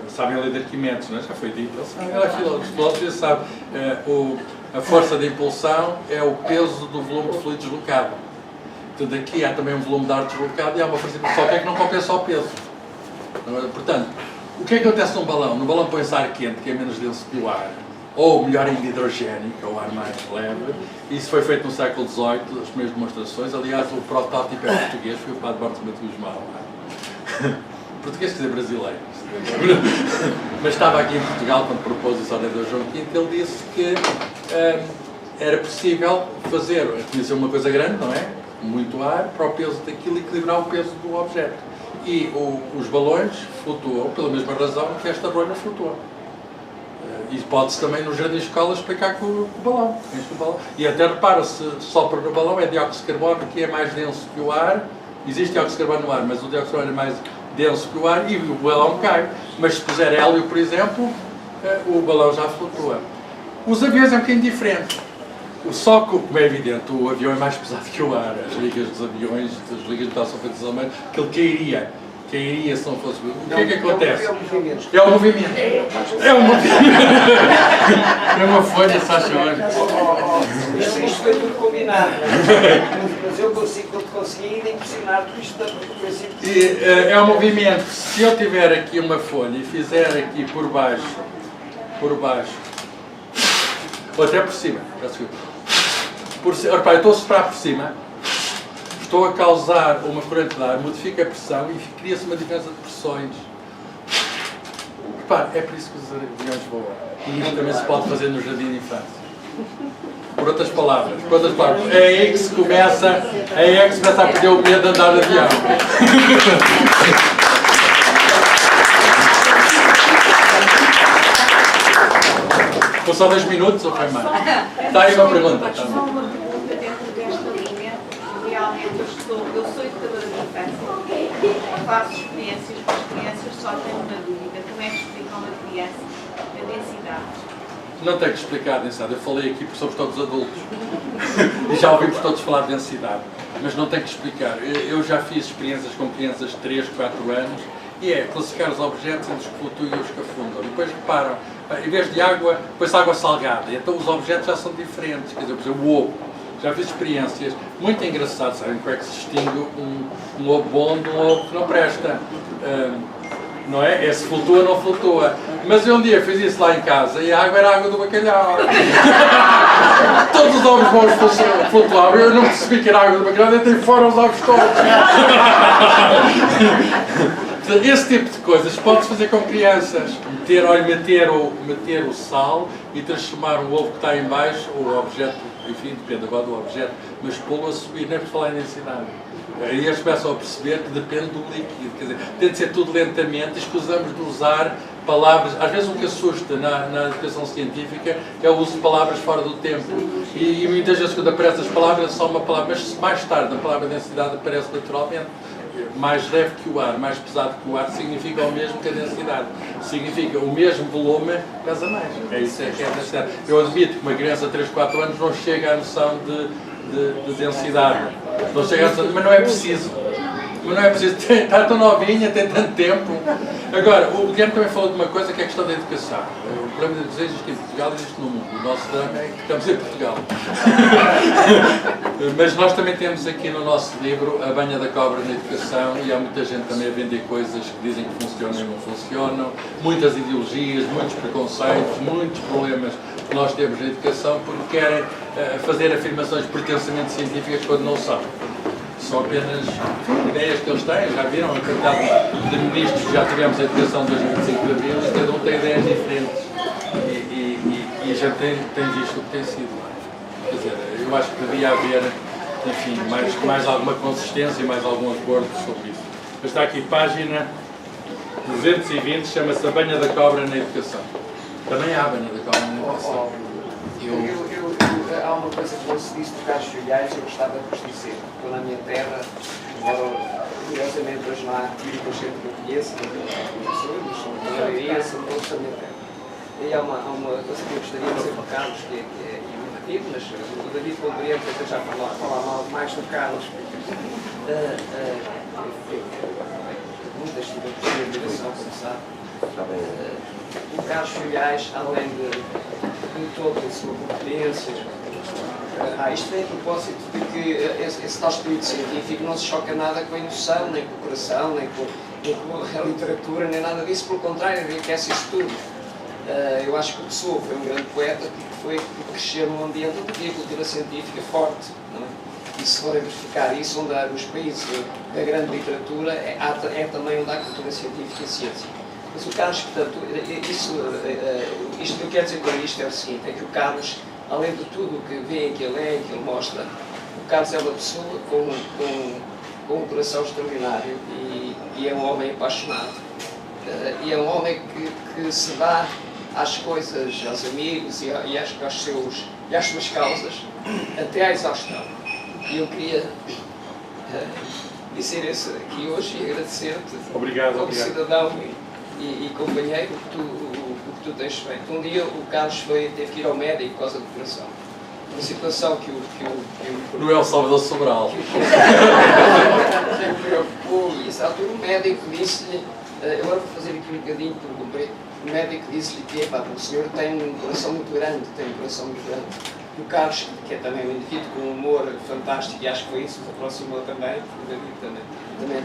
sabem a lei de Arquimedes, não é? Já foi dito, ele é filósofo, sabe. A força de impulsão é o peso do volume de fluido deslocado. Portanto, aqui há também um volume de ar deslocado e há uma força de impulsão, que é que não compensa o peso. Portanto, o que é que acontece num balão? No balão põe-se ar quente, que é menos denso que o ar, ou melhor ainda hidrogênio, que é o ar mais leve. Isso foi feito no século XVIII, as primeiras demonstrações. Aliás, o protótipo é português, foi o padre Bartolomeu de Guzmão. Português quer dizer brasileiro. Mas estava aqui em Portugal quando propôs isso ao rei João V. Ele disse que era possível fazer, tinha uma coisa grande, não é? Muito ar, para o peso daquilo equilibrar o peso do objeto. E os balões flutuam pela mesma razão que esta rolha flutua. E pode-se também no jardim de escola explicar com o balão. E até repara, se sopra no balão é dióxido de carbono, que é mais denso que o ar. Existe dióxido de carbono no ar, mas o dióxido de carbono é mais denso que o ar e o balão cai. Mas se puser hélio, por exemplo, o balão já flutua. Os aviões é um bocadinho diferente. Só que, como é evidente, o avião é mais pesado que o ar. As ligas dos aviões, as ligas de metal são feitas alemãs, que ele cairia se não fosse... O que é que acontece? É o movimento. É o movimento. É uma folha, se acha hoje. Isto foi tudo combinado. Mas eu consegui impressionar-te isto do princípio. É um movimento. Se eu tiver aqui uma folha e fizer aqui por baixo, ou até por cima, repare, eu estou a soprar por cima, estou a causar uma corrente de ar, modifica a pressão e cria-se uma diferença de pressões. Repare, é por isso que os aviões voam. E isto também se pode fazer no jardim de infância. Por outras palavras, é aí que se começa a perder o medo de andar de avião. Foi só 10 minutos ou foi mais? Está aí uma pergunta. Só uma pergunta dentro desta linha. Realmente eu sou educadora de infância, faço experiências com as crianças, só tenho uma dúvida. Como é que explicam a uma criança a densidade? Não tenho que explicar a densidade. Eu falei aqui porque somos todos adultos. E já ouvimos todos falar de densidade. Mas não tenho que explicar. Eu já fiz experiências com crianças de 3, 4 anos e é classificar os objetos entre os que flutuam e os que afundam. Depois reparam, em vez de água, depois água salgada. Então os objetos já são diferentes. Quer dizer, por exemplo, o ovo. Já fiz experiências muito engraçadas. Sabem como é que se distingue um ovo bom de um ovo que não presta? Não é? É se flutua ou não flutua. Mas eu um dia fiz isso lá em casa e a água era a água do bacalhau. Todos os ovos bons flutuavam. Eu não percebi que era água do bacalhau, deitei fora os ovos todos. Esse tipo de coisas pode-se fazer com crianças. Meter o sal e transformar um ovo que está em baixo, ou o objeto, enfim, depende agora do objeto, mas pô-lo a subir, nem por falar em densidade. Aí eles começam a perceber que depende do líquido, quer dizer, tem de ser tudo lentamente, escusamos de usar palavras, às vezes o que assusta na educação científica é o uso de palavras fora do tempo, e muitas vezes quando aparecem as palavras é só uma palavra, mas mais tarde a palavra densidade aparece naturalmente. Mais leve que o ar, mais pesado que o ar, significa o mesmo que a densidade. Significa o mesmo volume, mas a mais. É isso que é a densidade. Eu admito que uma criança de 3, 4 anos não chega à noção de densidade. Não chega à noção, mas não é preciso. Mas não é preciso, está tão novinha, tem tanto tempo. Agora, o Guilherme também falou de uma coisa que é a questão da educação. O problema da educação existe em Portugal e existe no mundo. O nosso drama é que estamos em Portugal. Mas nós também temos aqui no nosso livro a banha da cobra na educação e há muita gente também a vender coisas que dizem que funcionam e não funcionam. Muitas ideologias, muitos preconceitos, muitos problemas que nós temos na educação porque querem fazer afirmações pretensamente científicas quando não são. São apenas ideias que eles têm, já viram a quantidade de ministros que já tivemos a educação de 2005 de abril e cada um tem ideias diferentes e já tem visto o que tem sido. Quer dizer, eu acho que devia haver, enfim, mais alguma consistência e mais algum acordo sobre isso. Mas está aqui, página 220, chama-se A Banha da Cobra na Educação. Também há a Banha da Cobra na Educação. Há uma coisa que não se disse de Carlos Filiais, eu gostava de vos dizer. Estou na minha terra, moro curiosamente hoje não há políticos que eu conheço, mas são da maioria, são todos da minha terra. E há uma coisa que eu gostaria de dizer para o Carlos, que é negativo, mas o David poderia até já falar mal mais do Carlos. Muitas tive a direção, como sabe. O Carlos Filiais, além de toda a sua competência, isto vem a propósito de que esse tal espírito científico não se choca nada com a emoção, nem com o coração, nem com a literatura, nem nada disso, pelo contrário, enriquece isso tudo. Eu acho que o Pessoa foi um grande poeta que cresceu num ambiente onde havia cultura científica forte. Não é? E se forem verificar isso, onde há nos países da grande literatura, é também onde há cultura científica e ciência. Mas o Carlos, portanto, isto que eu quero dizer com isto é o seguinte, é que o Carlos, além de tudo o que vê, que ele é, que ele mostra, o Carlos é uma pessoa com um coração extraordinário e é um homem apaixonado. E é um homem que se dá às coisas, aos amigos e às suas causas, até à exaustão. E eu queria dizer isso aqui hoje e agradecer-te como cidadão e companheiro o que tu tens feito. Um dia o Carlos teve que ir ao médico por causa do coração. Uma situação que o não é o Salvador Sobral. Que o preocupou, e essa altura o médico disse-lhe, eu agora vou fazer aqui um bocadinho por cumprir, o médico disse-lhe que o senhor tem um coração muito grande, E o Carlos, que é também um indivíduo com um humor fantástico, e acho que foi isso que aproximou também, o David também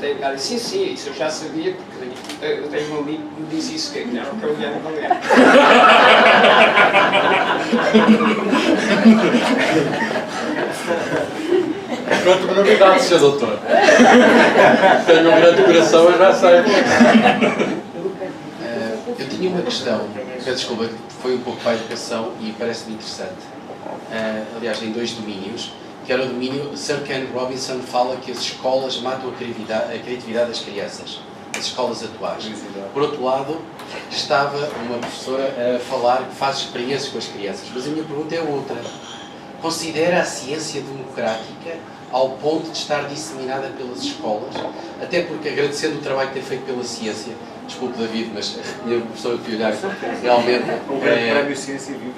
tem cara, sim, isso eu já sabia, porque eu tenho um amigo que me diz isso, que é o Guilherme Valente. Pronto, uma novidade, Sr. Doutor. Tenho um grande coração, eu já sei. Eu tinha uma questão, peço desculpa, foi um pouco para a educação e parece-me interessante. Aliás, em 2 domínios, que era o domínio, Sir Ken Robinson fala que as escolas matam a criatividade das crianças, as escolas atuais. Por outro lado, estava uma professora a falar que faz experiências com as crianças, mas a minha pergunta é outra. Considera a ciência democrática ao ponto de estar disseminada pelas escolas? Até porque, agradecendo o trabalho que tem feito pela ciência, desculpe David, mas a minha professora de olhar realmente... Prémio Ciência Viva.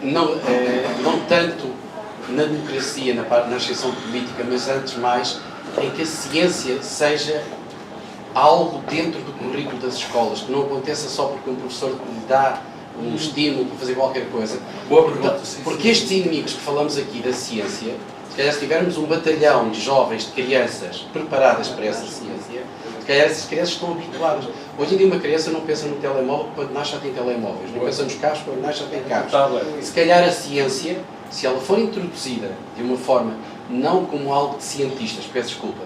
Não tanto na democracia, na ascensão política, mas antes mais em que a ciência seja algo dentro do currículo das escolas, que não aconteça só porque um professor lhe dá um estímulo para fazer qualquer coisa. Boa pergunta. Porque estes inimigos que falamos aqui da ciência, se calhar se tivermos um batalhão de jovens, de crianças preparadas para essa ciência, se calhar essas crianças estão habituadas. Hoje em dia uma criança não pensa no telemóvel quando nasce já tem telemóveis, não pensa nos carros quando nasce já tem carros. Se calhar a ciência, se ela for introduzida de uma forma não como algo de cientistas, peço desculpa,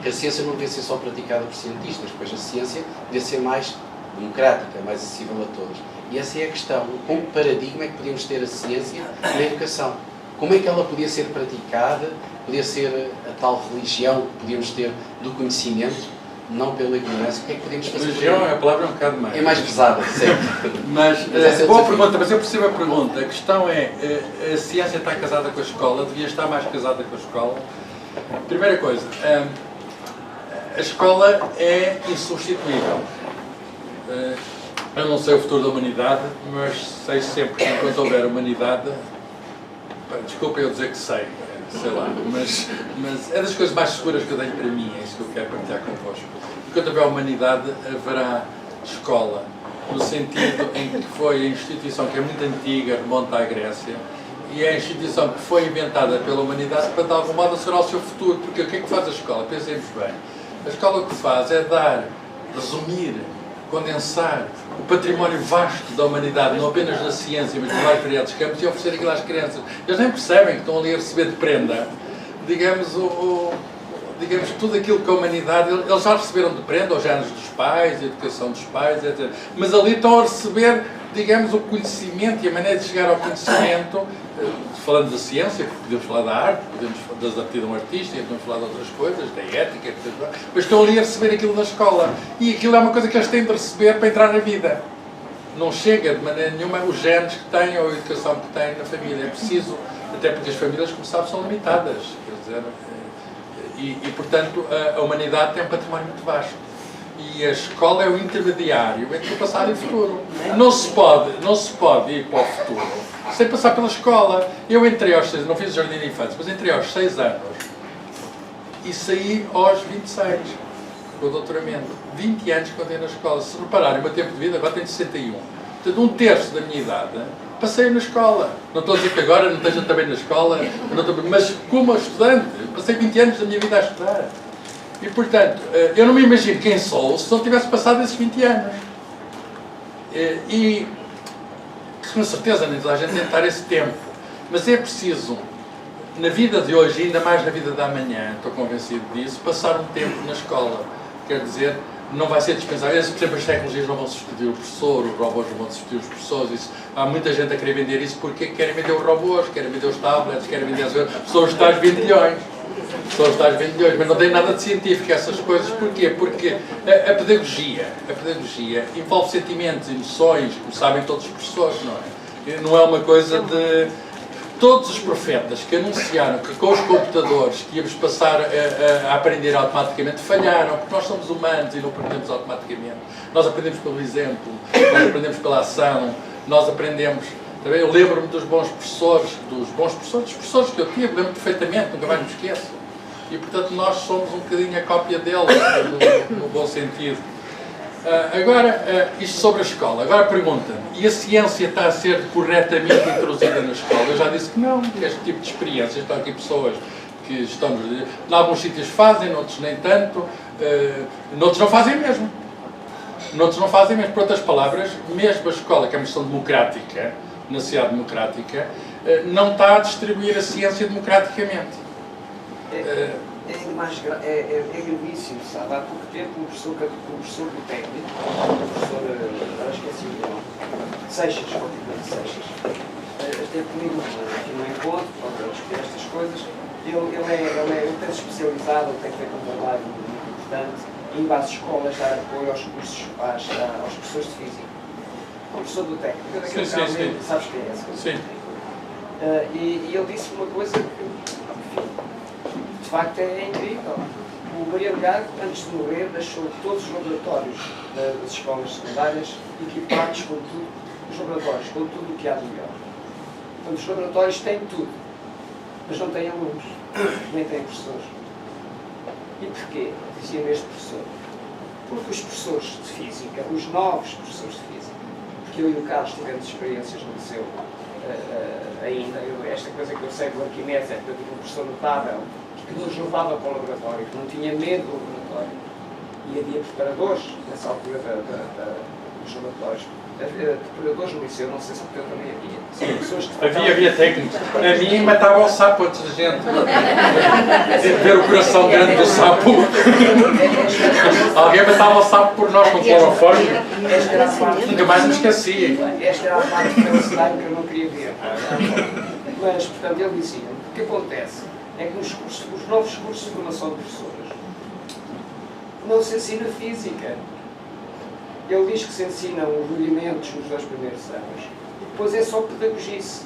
que a ciência não deve ser só praticada por cientistas, pois a ciência deve ser mais democrática, mais acessível a todos. E essa é a questão. Com que paradigma é que podíamos ter a ciência na educação? Como é que ela podia ser praticada? Podia ser a tal religião que podíamos ter do conhecimento, não pela ignorância? O que é que podíamos fazer? Religião, a palavra é um bocado mais. É mais pesada, certo? Mas boa pergunta, mas eu percebo a pergunta. A questão é, a ciência está casada com a escola? Devia estar mais casada com a escola? Primeira coisa, a escola é insubstituível. Eu não sei o futuro da humanidade, mas sei sempre que enquanto houver humanidade, desculpa eu dizer que sei lá, mas é das coisas mais seguras que eu tenho para mim, é isso que eu quero partilhar convosco. Enquanto houver humanidade, haverá escola, no sentido em que foi a instituição que é muito antiga, remonta à Grécia, e é a instituição que foi inventada pela humanidade para de algum modo assegurar o seu futuro, porque o que é que faz a escola? Pensemos bem. A escola o que faz é resumir, condensar o património vasto da humanidade, não apenas da ciência, mas de vários variados campos, e oferecer aquilo às crianças. Eles nem percebem que estão ali a receber de prenda, digamos, tudo aquilo que a humanidade... Eles já receberam de prenda os géneros dos pais, a educação dos pais, etc. Mas ali estão a receber, digamos, o conhecimento e a maneira de chegar ao conhecimento, falando da ciência, podemos falar da arte, podemos falar da aptidão artística, podemos falar de outras coisas, da ética, mas estão ali a receber aquilo da escola. E aquilo é uma coisa que eles têm de receber para entrar na vida. Não chega de maneira nenhuma os genes que têm ou a educação que têm na família. É preciso, até porque as famílias, como sabe, são limitadas. Quer dizer, e portanto, a humanidade tem um património muito vasto. E a escola é o intermediário entre o passado e o futuro. Não se pode ir para o futuro sem passar pela escola. Eu entrei aos 6, não fiz jardim de infância, mas entrei aos 6 anos e saí aos 26, com o doutoramento. 20 anos que contei na escola. Se repararem, o meu tempo de vida agora tenho 61. Portanto, 1/3 da minha idade passei na escola. Não estou a dizer que agora não esteja também na escola, mas como estudante, passei 20 anos da minha vida a estudar. E, portanto, eu não me imagino quem sou se não tivesse passado esses 20 anos. E, com certeza, nem toda a gente tem de estar esse tempo. Mas é preciso, na vida de hoje, ainda mais na vida da amanhã, estou convencido disso, passar um tempo na escola. Quer dizer, não vai ser dispensável. Por exemplo, as tecnologias não vão substituir o professor, os robôs não vão substituir os professores. Há muita gente a querer vender isso porque querem vender os robôs, querem vender os tablets, querem vender as coisas. São os tais vendilhões. São os tais vendilhões, mas não tem nada de científico essas coisas. Porquê? Porque a pedagogia envolve sentimentos, emoções, como sabem todos os professores, não é? Não é uma coisa de... Todos os profetas que anunciaram que com os computadores que íamos passar a aprender automaticamente falharam, porque nós somos humanos e não aprendemos automaticamente. Nós aprendemos pelo exemplo, nós aprendemos pela ação, nós aprendemos... Eu lembro-me dos professores que eu tive, lembro perfeitamente, nunca mais me esqueço. E, portanto, nós somos um bocadinho a cópia deles, no bom sentido. Agora, isto sobre a escola. Agora pergunta-me, e a ciência está a ser corretamente introduzida na escola? Eu já disse que não, este tipo de experiências, estão aqui pessoas que estão... Em alguns sítios fazem, noutros nem tanto, noutros não fazem mesmo. Noutros não fazem mesmo. Por outras palavras, mesmo a escola, que é uma questão democrática, na sociedade democrática, não está a distribuir a ciência democraticamente. é gravíssimo, sabe? Há pouco tempo o professor do técnico, o professor, agora esqueci o nome, Seixas, até comigo aqui no encontro, para discutir estas coisas. Ele tem-se especializado, ele tem feito um trabalho muito importante em várias escolas dar apoio aos cursos, aos professores de física. O professor do técnico, daquele caso, sabes quem é esse? Sim. E ele disse uma coisa que, enfim, de facto é incrível. O Mariano Gago, antes de morrer, deixou todos os laboratórios das escolas secundárias equipados com tudo, os laboratórios, com tudo o que há de melhor. Portanto, os laboratórios têm tudo, mas não têm alunos, nem têm professores. E porquê? Dizia-me este professor. Porque os professores de física, os novos professores de física, porque eu e o Carlos tivemos experiências no liceu ainda, esta coisa que eu sei do Arquimedes é que eu tive um professor notável que nos levava para o laboratório, que não tinha medo do laboratório. E havia preparadores nessa altura dos laboratórios. Havia preparadores no liceu, não sei se porque eu também havia. Pessoas que Havia técnicos. A mim matava o sapo antes de gente. Ver o coração grande do sapo. Alguém matava o sapo por nós com clorofórmio. Nunca mais me esqueci. Esta era a parte da felicidade que eu não queria ver. Mas, portanto, ele dizia, o que acontece é que nos novos cursos de formação de professores não se ensina física. Ele diz que se ensinam os rudimentos nos 2 primeiros anos e depois é só pedagogice.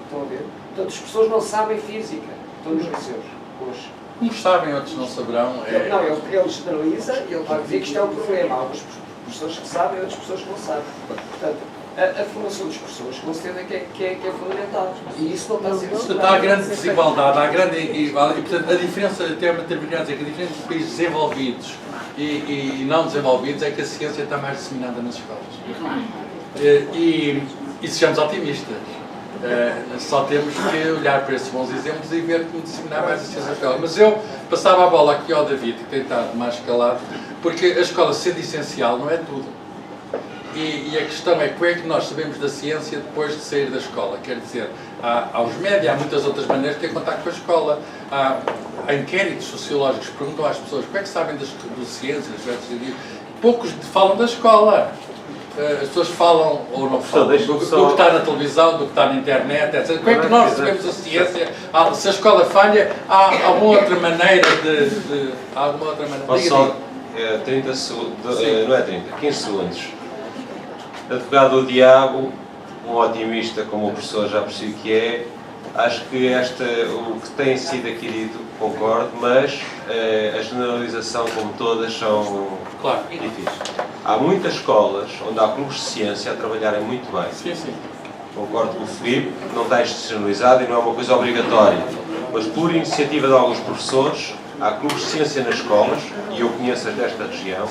Estão a ver? Portanto, as pessoas não sabem física. Estão nos liceus hoje. Uns sabem, outros não saberão. Não, ele generaliza e ele vai dizer que isto é um problema. Há algumas pessoas que sabem e outras pessoas que não sabem. Portanto, a formação dos professores, com certeza que é fundamental. E isso não está a ser Portanto, há grande desigualdade, há grande igualdade. E, portanto, a diferença, até terminar dizer que a diferença entre países desenvolvidos e não desenvolvidos é que a ciência está mais disseminada nas escolas. E sejamos otimistas. Só temos que olhar para esses bons exemplos e ver como disseminar mais a ciência na escola. Mas eu passava a bola aqui ao David, que tem estado mais calado, porque a escola, sendo essencial, não é tudo. E a questão é como é que nós sabemos da ciência depois de sair da escola. Quer dizer, há os médias, há muitas outras maneiras de ter contato com a escola. Há inquéritos sociológicos que perguntam às pessoas como é que sabem das ciências. Poucos falam da escola. As pessoas falam ou não falam do que está na televisão, do que está na internet, etc. Como é que nós sabemos a ciência? Se a escola falha, há alguma outra maneira de alguma outra maneira? Só 30 segundos, não é 30, 15 segundos. Advogado do diabo, um otimista como o professor já percebi que é, acho que o que tem sido aqui dito, concordo, mas a generalização, como todas, são difíceis. Há muitas escolas onde há clubes de ciência a trabalharem muito bem. Sim, sim. Concordo com o Filipe, não está institucionalizado e não é uma coisa obrigatória, mas por iniciativa de alguns professores, há clubes de ciência nas escolas, e eu conheço desta região,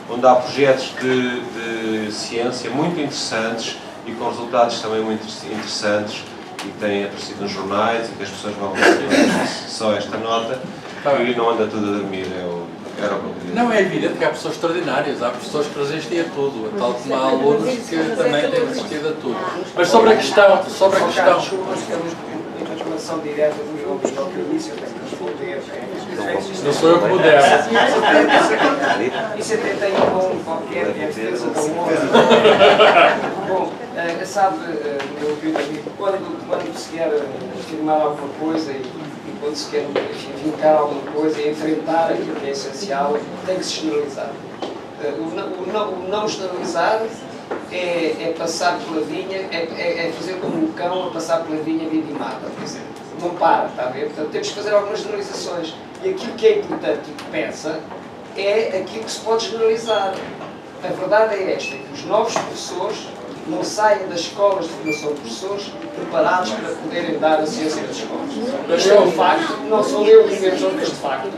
onde há projetos de ciência muito interessantes e com resultados também muito interessantes e que têm aparecido nos jornais e que as pessoas vão receber só esta nota e não anda tudo a dormir. Era o que eu queria dizer. Não, é evidente que há pessoas extraordinárias, há professores que resistem a tudo, tal como há alunos que também têm resistido a tudo. Mas sobre a questão... A transformação direta do jogo que eu disse, eu tenho que responder. Não sou eu que mudei. Isso até tem um nome qualquer, que é a defesa do humor. Bom, sabe, meu querido amigo, quando se quer afirmar alguma coisa e quando se quer vincar alguma coisa e enfrentar aquilo que é essencial, tem que se generalizar. O não generalizar é passar pela vinha, é fazer como um cão a passar pela vinha vidimada, quer dizer, não para, está a ver? Portanto, temos que fazer algumas generalizações. E aquilo que é importante e que pesa é aquilo que se pode generalizar. A verdade é esta, que os novos professores não saem das escolas de formação de professores preparados para poderem dar a ciência das escolas. Isto é um facto, não sou eu que inventou este facto.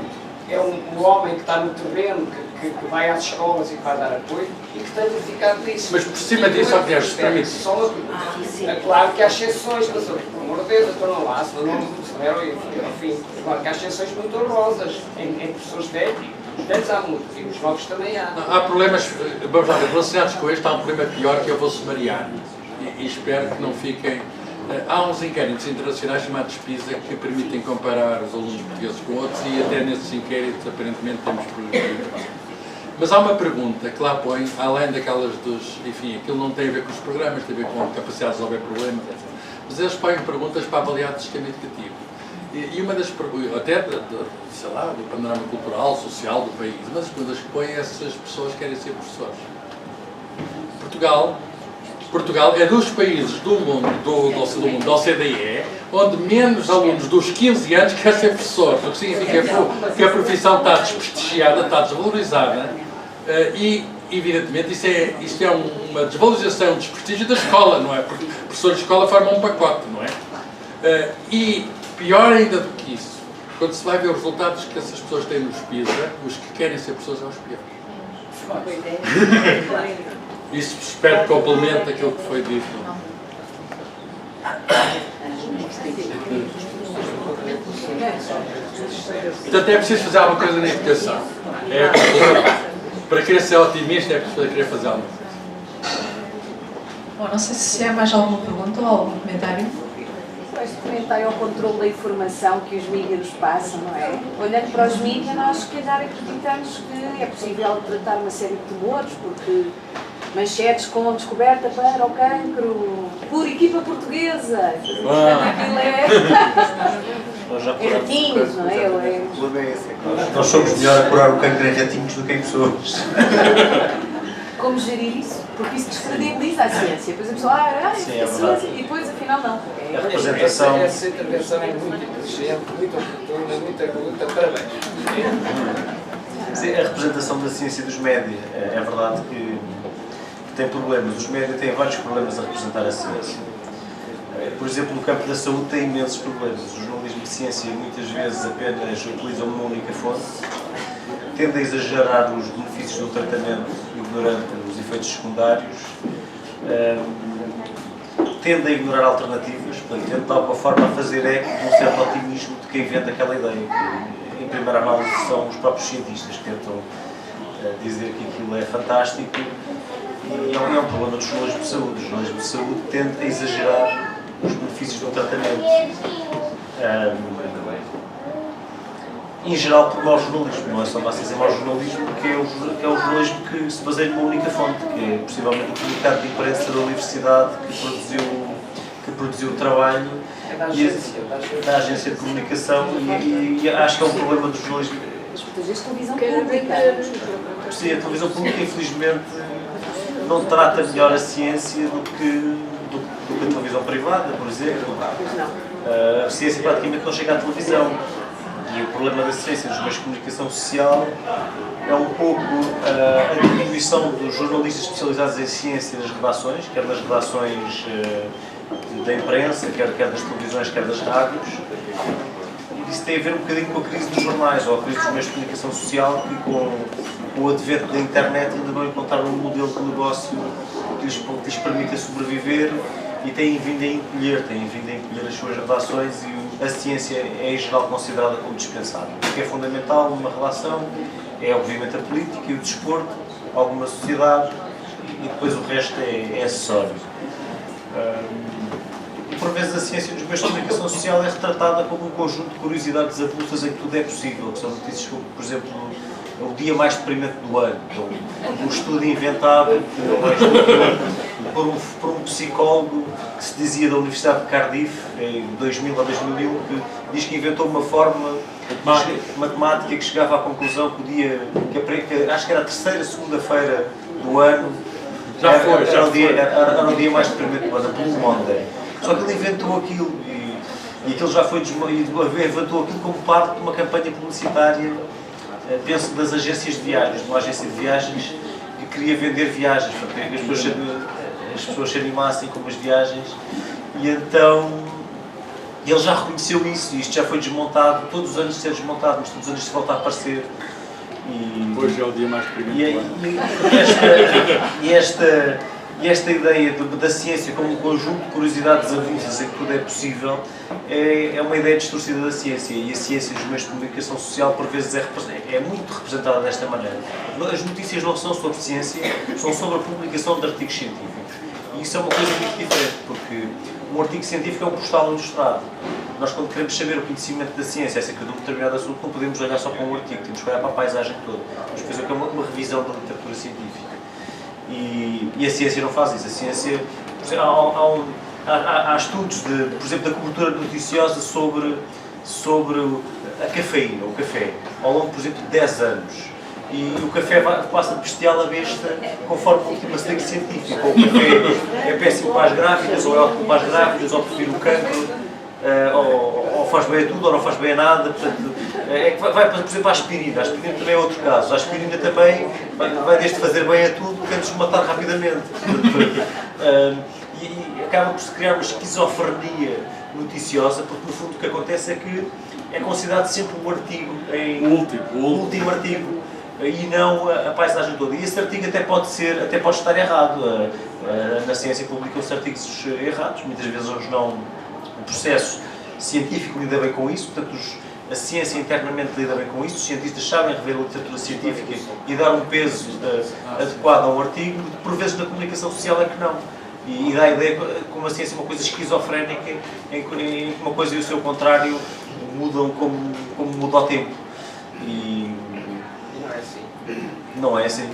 É um homem que está no terreno, que vai às escolas e que vai dar apoio e que tem verificado disso. Mas por cima disso, é claro que há exceções, mas, por amor de Deus, então não há, senão não, enfim, claro que há exceções muito honrosas em professores velhos. Os velhos há muito, e os novos também há. Há problemas, vamos lá ver, relacionados com este, há um problema pior que eu vou sumariar. E espero que não fiquem Há uns inquéritos internacionais chamados PISA que permitem comparar os alunos portugueses com outros e até nesses inquéritos aparentemente temos progredido. Mas há uma pergunta que lá põe, além daquelas dos... Enfim, aquilo não tem a ver com os programas, tem a ver com a capacidade de resolver problemas, etc. Mas eles põem perguntas para avaliar o sistema educativo. E uma das perguntas, até, sei lá, do panorama cultural, social do país, uma das perguntas que põem é se as pessoas querem ser professores. Portugal é dos países do mundo, da OCDE, onde menos alunos dos 15 anos querem ser professores, o que significa que a profissão está desprestigiada, está desvalorizada e, evidentemente, isto é uma desvalorização, um desprestígio da escola, não é? Porque professores de escola formam um pacote, não é? E pior ainda do que isso, quando se vai ver os resultados que essas pessoas têm nos PISA, os que querem ser professores são os piores. Isso espero que complemente aquilo que foi dito. Portanto, é preciso fazer alguma coisa na educação. Para querer ser otimista, é preciso querer fazer alguma coisa. Bom, não sei se há mais alguma pergunta ou algum comentário. Este comentário ao controle da informação que os mídias nos passam, não é? Olhando para os mídias, nós se calhar acreditamos que é possível tratar uma série de tumores, porque manchetes com descoberta para o cancro por equipa portuguesa. Aquilo é ratinhos, não é? Nós somos melhor a curar o cancro em ratinhos do que em pessoas. Como gerir isso? Porque isso descredibiliza a ciência. Depois a pessoa, sim, é ciência, e depois afinal não. A representação... Essa intervenção é muito inteligente, muito oportuna, muita luta, parabéns. A representação da ciência dos média, é verdade que tem problemas. Os média têm vários problemas a representar a ciência. Por exemplo, no campo da saúde tem imensos problemas. O jornalismo de ciência muitas vezes apenas utiliza uma única fonte, tende a exagerar os benefícios do tratamento, ignorando os efeitos secundários, tende a ignorar alternativas, portanto, tende de alguma forma a fazer eco de um certo otimismo de quem inventa aquela ideia. Em primeira análise são os próprios cientistas que tentam dizer que aquilo é fantástico e é um problema do jornalismo de saúde. O jornalismo de saúde tende a exagerar os benefícios do tratamento. Em geral, por mau jornalismo, não é só basta dizer mau jornalismo, porque é o jornalismo que se baseia numa única fonte, que é possivelmente o comunicado de imprensa da universidade que produziu o trabalho da agência de comunicação e acho que é um problema do jornalismo. Mas a televisão pública. Sim, a televisão pública, infelizmente, não trata melhor a ciência do que a televisão privada, por exemplo. A ciência praticamente não chega à televisão. E o problema da ciência nos meios de comunicação social é um pouco a diminuição dos jornalistas especializados em ciência nas redações, quer nas redações da imprensa, quer das televisões, quer das rádios. E isso tem a ver um bocadinho com a crise dos jornais, ou a crise dos meios de comunicação social, que com o advento da internet ainda não encontraram um modelo de negócio que lhes permita sobreviver e têm vindo a encolher as suas redações e a ciência é em geral considerada como dispensável. O que é fundamental numa relação é obviamente a política e o desporto, alguma sociedade e depois o resto é acessório. E por vezes a ciência nos meios de comunicação social é retratada como um conjunto de curiosidades avulsas em que tudo é possível, que são notícias como, por exemplo, o dia mais deprimente do ano, um estudo inventado por um psicólogo que se dizia da Universidade de Cardiff, em 2000 a 2001, que diz que inventou uma fórmula matemática que chegava à conclusão que o dia, acho que era a terceira segunda-feira do ano, era o dia mais deprimente do ano, a Blue Monday. Só que ele inventou aquilo e aquilo já foi inventou aquilo como parte de uma campanha publicitária, penso, das agências de viagens, uma agência de viagens que queria vender viagens, para que as pessoas se animassem com as viagens, e então ele já reconheceu isso, e isto já foi desmontado, todos os anos de ser desmontado, mas todos os anos se volta a aparecer. Hoje é o dia mais deprimente do ano. E esta ideia da ciência como um conjunto de curiosidades avulsas em que tudo é possível é uma ideia distorcida da ciência, e a ciência dos meios de comunicação social por vezes é muito representada desta maneira. As notícias não são sobre ciência, são sobre a publicação de artigos científicos. E isso é uma coisa muito diferente, porque Um artigo científico é um postal ilustrado. Nós, quando queremos saber o conhecimento da ciência acerca de um determinado assunto, não podemos olhar só para um artigo, temos que olhar para a paisagem toda. Temos que fazer uma revisão da literatura científica. E a ciência não faz isso. A ciência, por exemplo, há estudos, por exemplo, da cobertura noticiosa sobre a cafeína, o café, ao longo, por exemplo, de 10 anos. E o café passa de bestial a besta conforme a última stake científica. Ou o café é péssimo para as grávidas, ou é ótimo para as grávidas, ou prefere o cancro, ou faz bem a tudo, ou não faz bem a nada. Portanto, vai, por exemplo, a aspirina. A aspirina também é outro caso. A aspirina também vai desde fazer bem a tudo, antes de matar rapidamente. E acaba por se criar uma esquizofrenia noticiosa, porque no fundo o que acontece é que é considerado sempre um artigo, o último artigo, e não a paisagem toda. E esse artigo até pode estar errado. Na ciência publicam-se artigos errados, muitas vezes o processo científico lida bem com isso, portanto a ciência internamente lida bem com isso, os cientistas sabem rever a literatura científica e dar um peso adequado a um artigo, por vezes na comunicação social é que não. E dá a ideia como a ciência é uma coisa esquizofrénica, em que uma coisa e o seu contrário mudam como muda o tempo. E não é assim.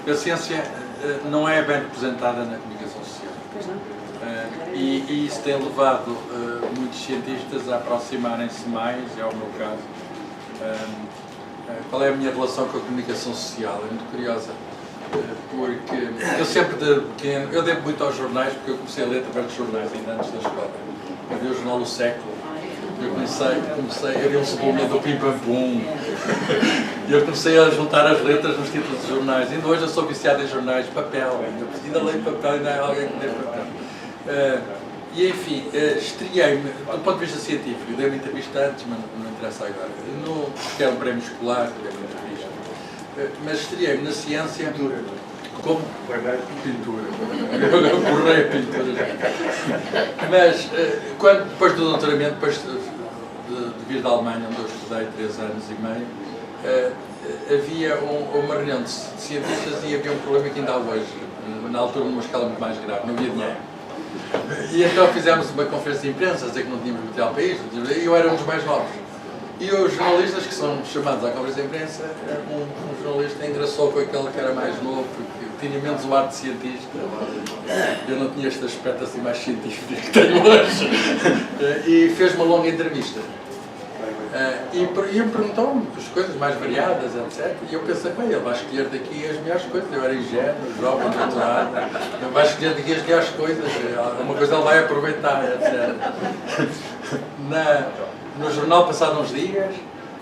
A ciência não é bem representada na comunicação social. Pois não. E isso tem levado muitos cientistas a aproximarem-se mais, é o meu caso. Qual é a minha relação com a comunicação social? É muito curiosa. Porque eu sempre de pequeno, eu devo muito aos jornais, porque eu comecei a ler através dos jornais ainda antes da escola. Eu vi o Jornal do Século, eu comecei a ver o suplemento do Pim Pam Pum, e eu comecei a juntar as letras nos títulos de jornais. Ainda hoje eu sou viciado em jornais, papel, ainda leio papel, ainda há alguém que lê papel. E enfim, estreiei-me, do ponto de vista científico, eu dei uma entrevista antes, mas não interessa agora, porque era um prémio escolar, dei uma entrevista. Mas estreiei-me na ciência como pintura. Eu borrei a pintura. Mas depois do doutoramento, depois de vir da Alemanha, onde eu estudei 3 anos e meio, havia uma reunião de cientistas e havia um problema que ainda há hoje, na altura numa escala muito mais grave, não havia dinheiro. E então fizemos uma conferência de imprensa, a dizer que não tínhamos material para isto, e eu era um dos mais novos. E os jornalistas que são chamados à conferência de imprensa, um jornalista engraçou com aquele que era mais novo, que tinha menos o ar de cientista. Eu não tinha este aspecto assim mais científico que tenho hoje. E fez uma longa entrevista. E me perguntou-me as coisas mais variadas, etc. E eu pensei, bem, ele vai escolher daqui as melhores coisas. Eu era ingênuo, jovem, doutorado. Ele vai escolher daqui as melhores coisas. Uma coisa ele vai aproveitar, etc. No jornal, passados uns dias,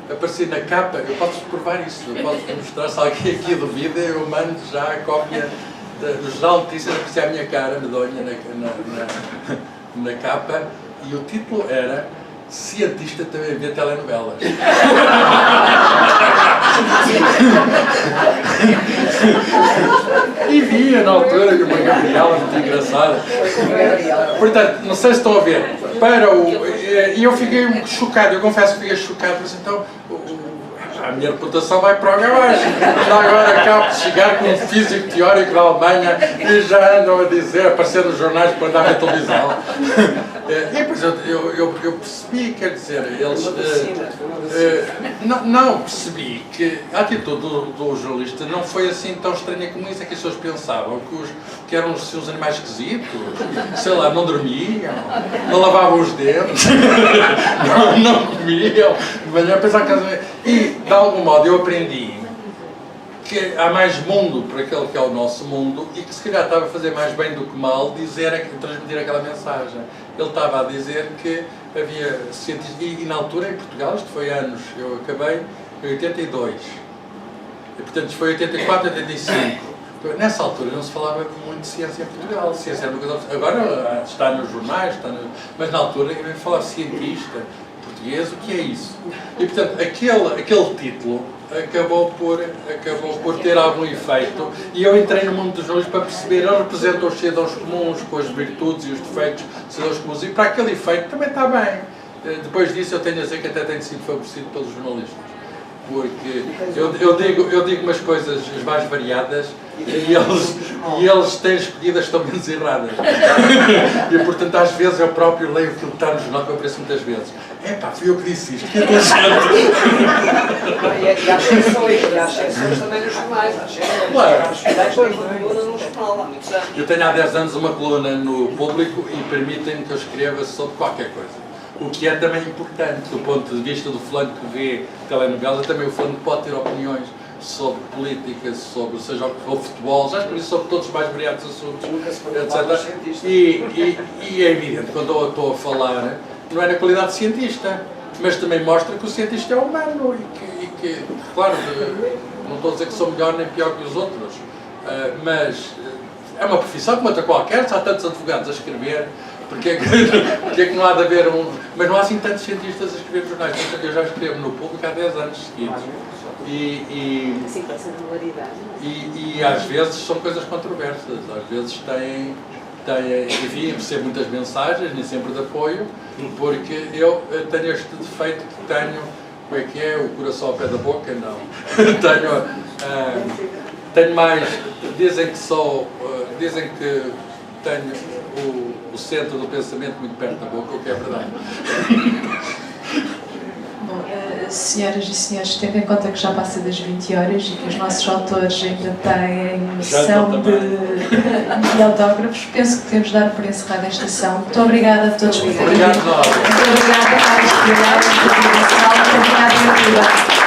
apareci na capa, eu posso provar isso, eu posso mostrar, se alguém aqui duvida, eu mando já a cópia no Jornal de Notícias, aparecia a minha cara medonha na capa, e o título era Cientista também vê telenovelas. E via na altura de uma Gabriela muito engraçada. Portanto, não sei se estão a ver. E eu fiquei chocado, eu confesso que fiquei chocado, mas então a minha reputação vai para o abaixo. Agora acabo de chegar com um físico teórico da Alemanha e já andam a dizer, aparecer nos jornais para andar na televisão. E depois eu percebi, quer dizer, eles... não, percebi que a atitude do jornalista não foi assim tão estranha como isso, é que as pessoas pensavam que eram uns animais esquisitos, sei lá, não dormiam, não lavavam os dentes, não comiam, de manhã pensavam que... E, de algum modo, eu aprendi que há mais mundo para aquele que é o nosso mundo e que se calhar estava a fazer mais bem do que mal transmitir aquela mensagem. Ele estava a dizer que havia cientistas, e na altura em Portugal, isto foi anos, eu acabei em 82, e portanto isto foi 84, 85. Nessa altura não se falava muito de ciência em Portugal, ciência era uma coisa, agora está nos jornais, mas na altura eu falava cientista português, o que é isso? E portanto aquele título acabou por ter algum efeito e eu entrei no mundo dos jornalistas para perceber, eu represento os cidadãos comuns com as virtudes e os defeitos dos cidadãos comuns e para aquele efeito também está bem. Depois disso eu tenho a dizer que até tenho sido favorecido pelos jornalistas. porque eu digo umas coisas as mais variadas e eles têm escolhido as que estão menos erradas. E portanto às vezes eu próprio leio aquilo que está no jornal que eu apareço muitas vezes. Epá, fui eu que disse isto, que é E há exceções também nos jornais. Claro. Eu tenho há 10 anos uma coluna no Público e permitem-me que eu escreva sobre qualquer coisa. O que é também importante, do ponto de vista do fulano que vê telenovelas, também o fulano pode ter opiniões sobre política, sobre seja o que for, futebol, já escrevi sobre todos os mais variados assuntos, etc. E é evidente, quando eu estou a falar, não é na qualidade de cientista, mas também mostra que o cientista é humano e que claro, não estou a dizer que sou melhor nem pior que os outros, mas é uma profissão como outra qualquer, se há tantos advogados a escrever, porque é que não há de haver um... Mas não há assim tantos cientistas a escrever jornais. Eu já escrevo no Público há 10 anos seguidos. E às vezes são coisas controversas, às vezes enfim, recebo muitas mensagens, nem sempre de apoio, porque eu tenho este defeito que tenho, como é que é, o coração ao pé da boca, não. Tenho mais, dizem que tenho o centro do pensamento muito perto da boca, o que é verdade. Bom, senhoras e senhores, tendo em conta que já passa das 20 horas e que os nossos autores ainda têm sessão de autógrafos, penso que podemos dar por encerrada esta sessão. Muito obrigada a todos por terem vindo. Muito obrigada, Carlos. Obrigada pela divulgação. Muito obrigada pela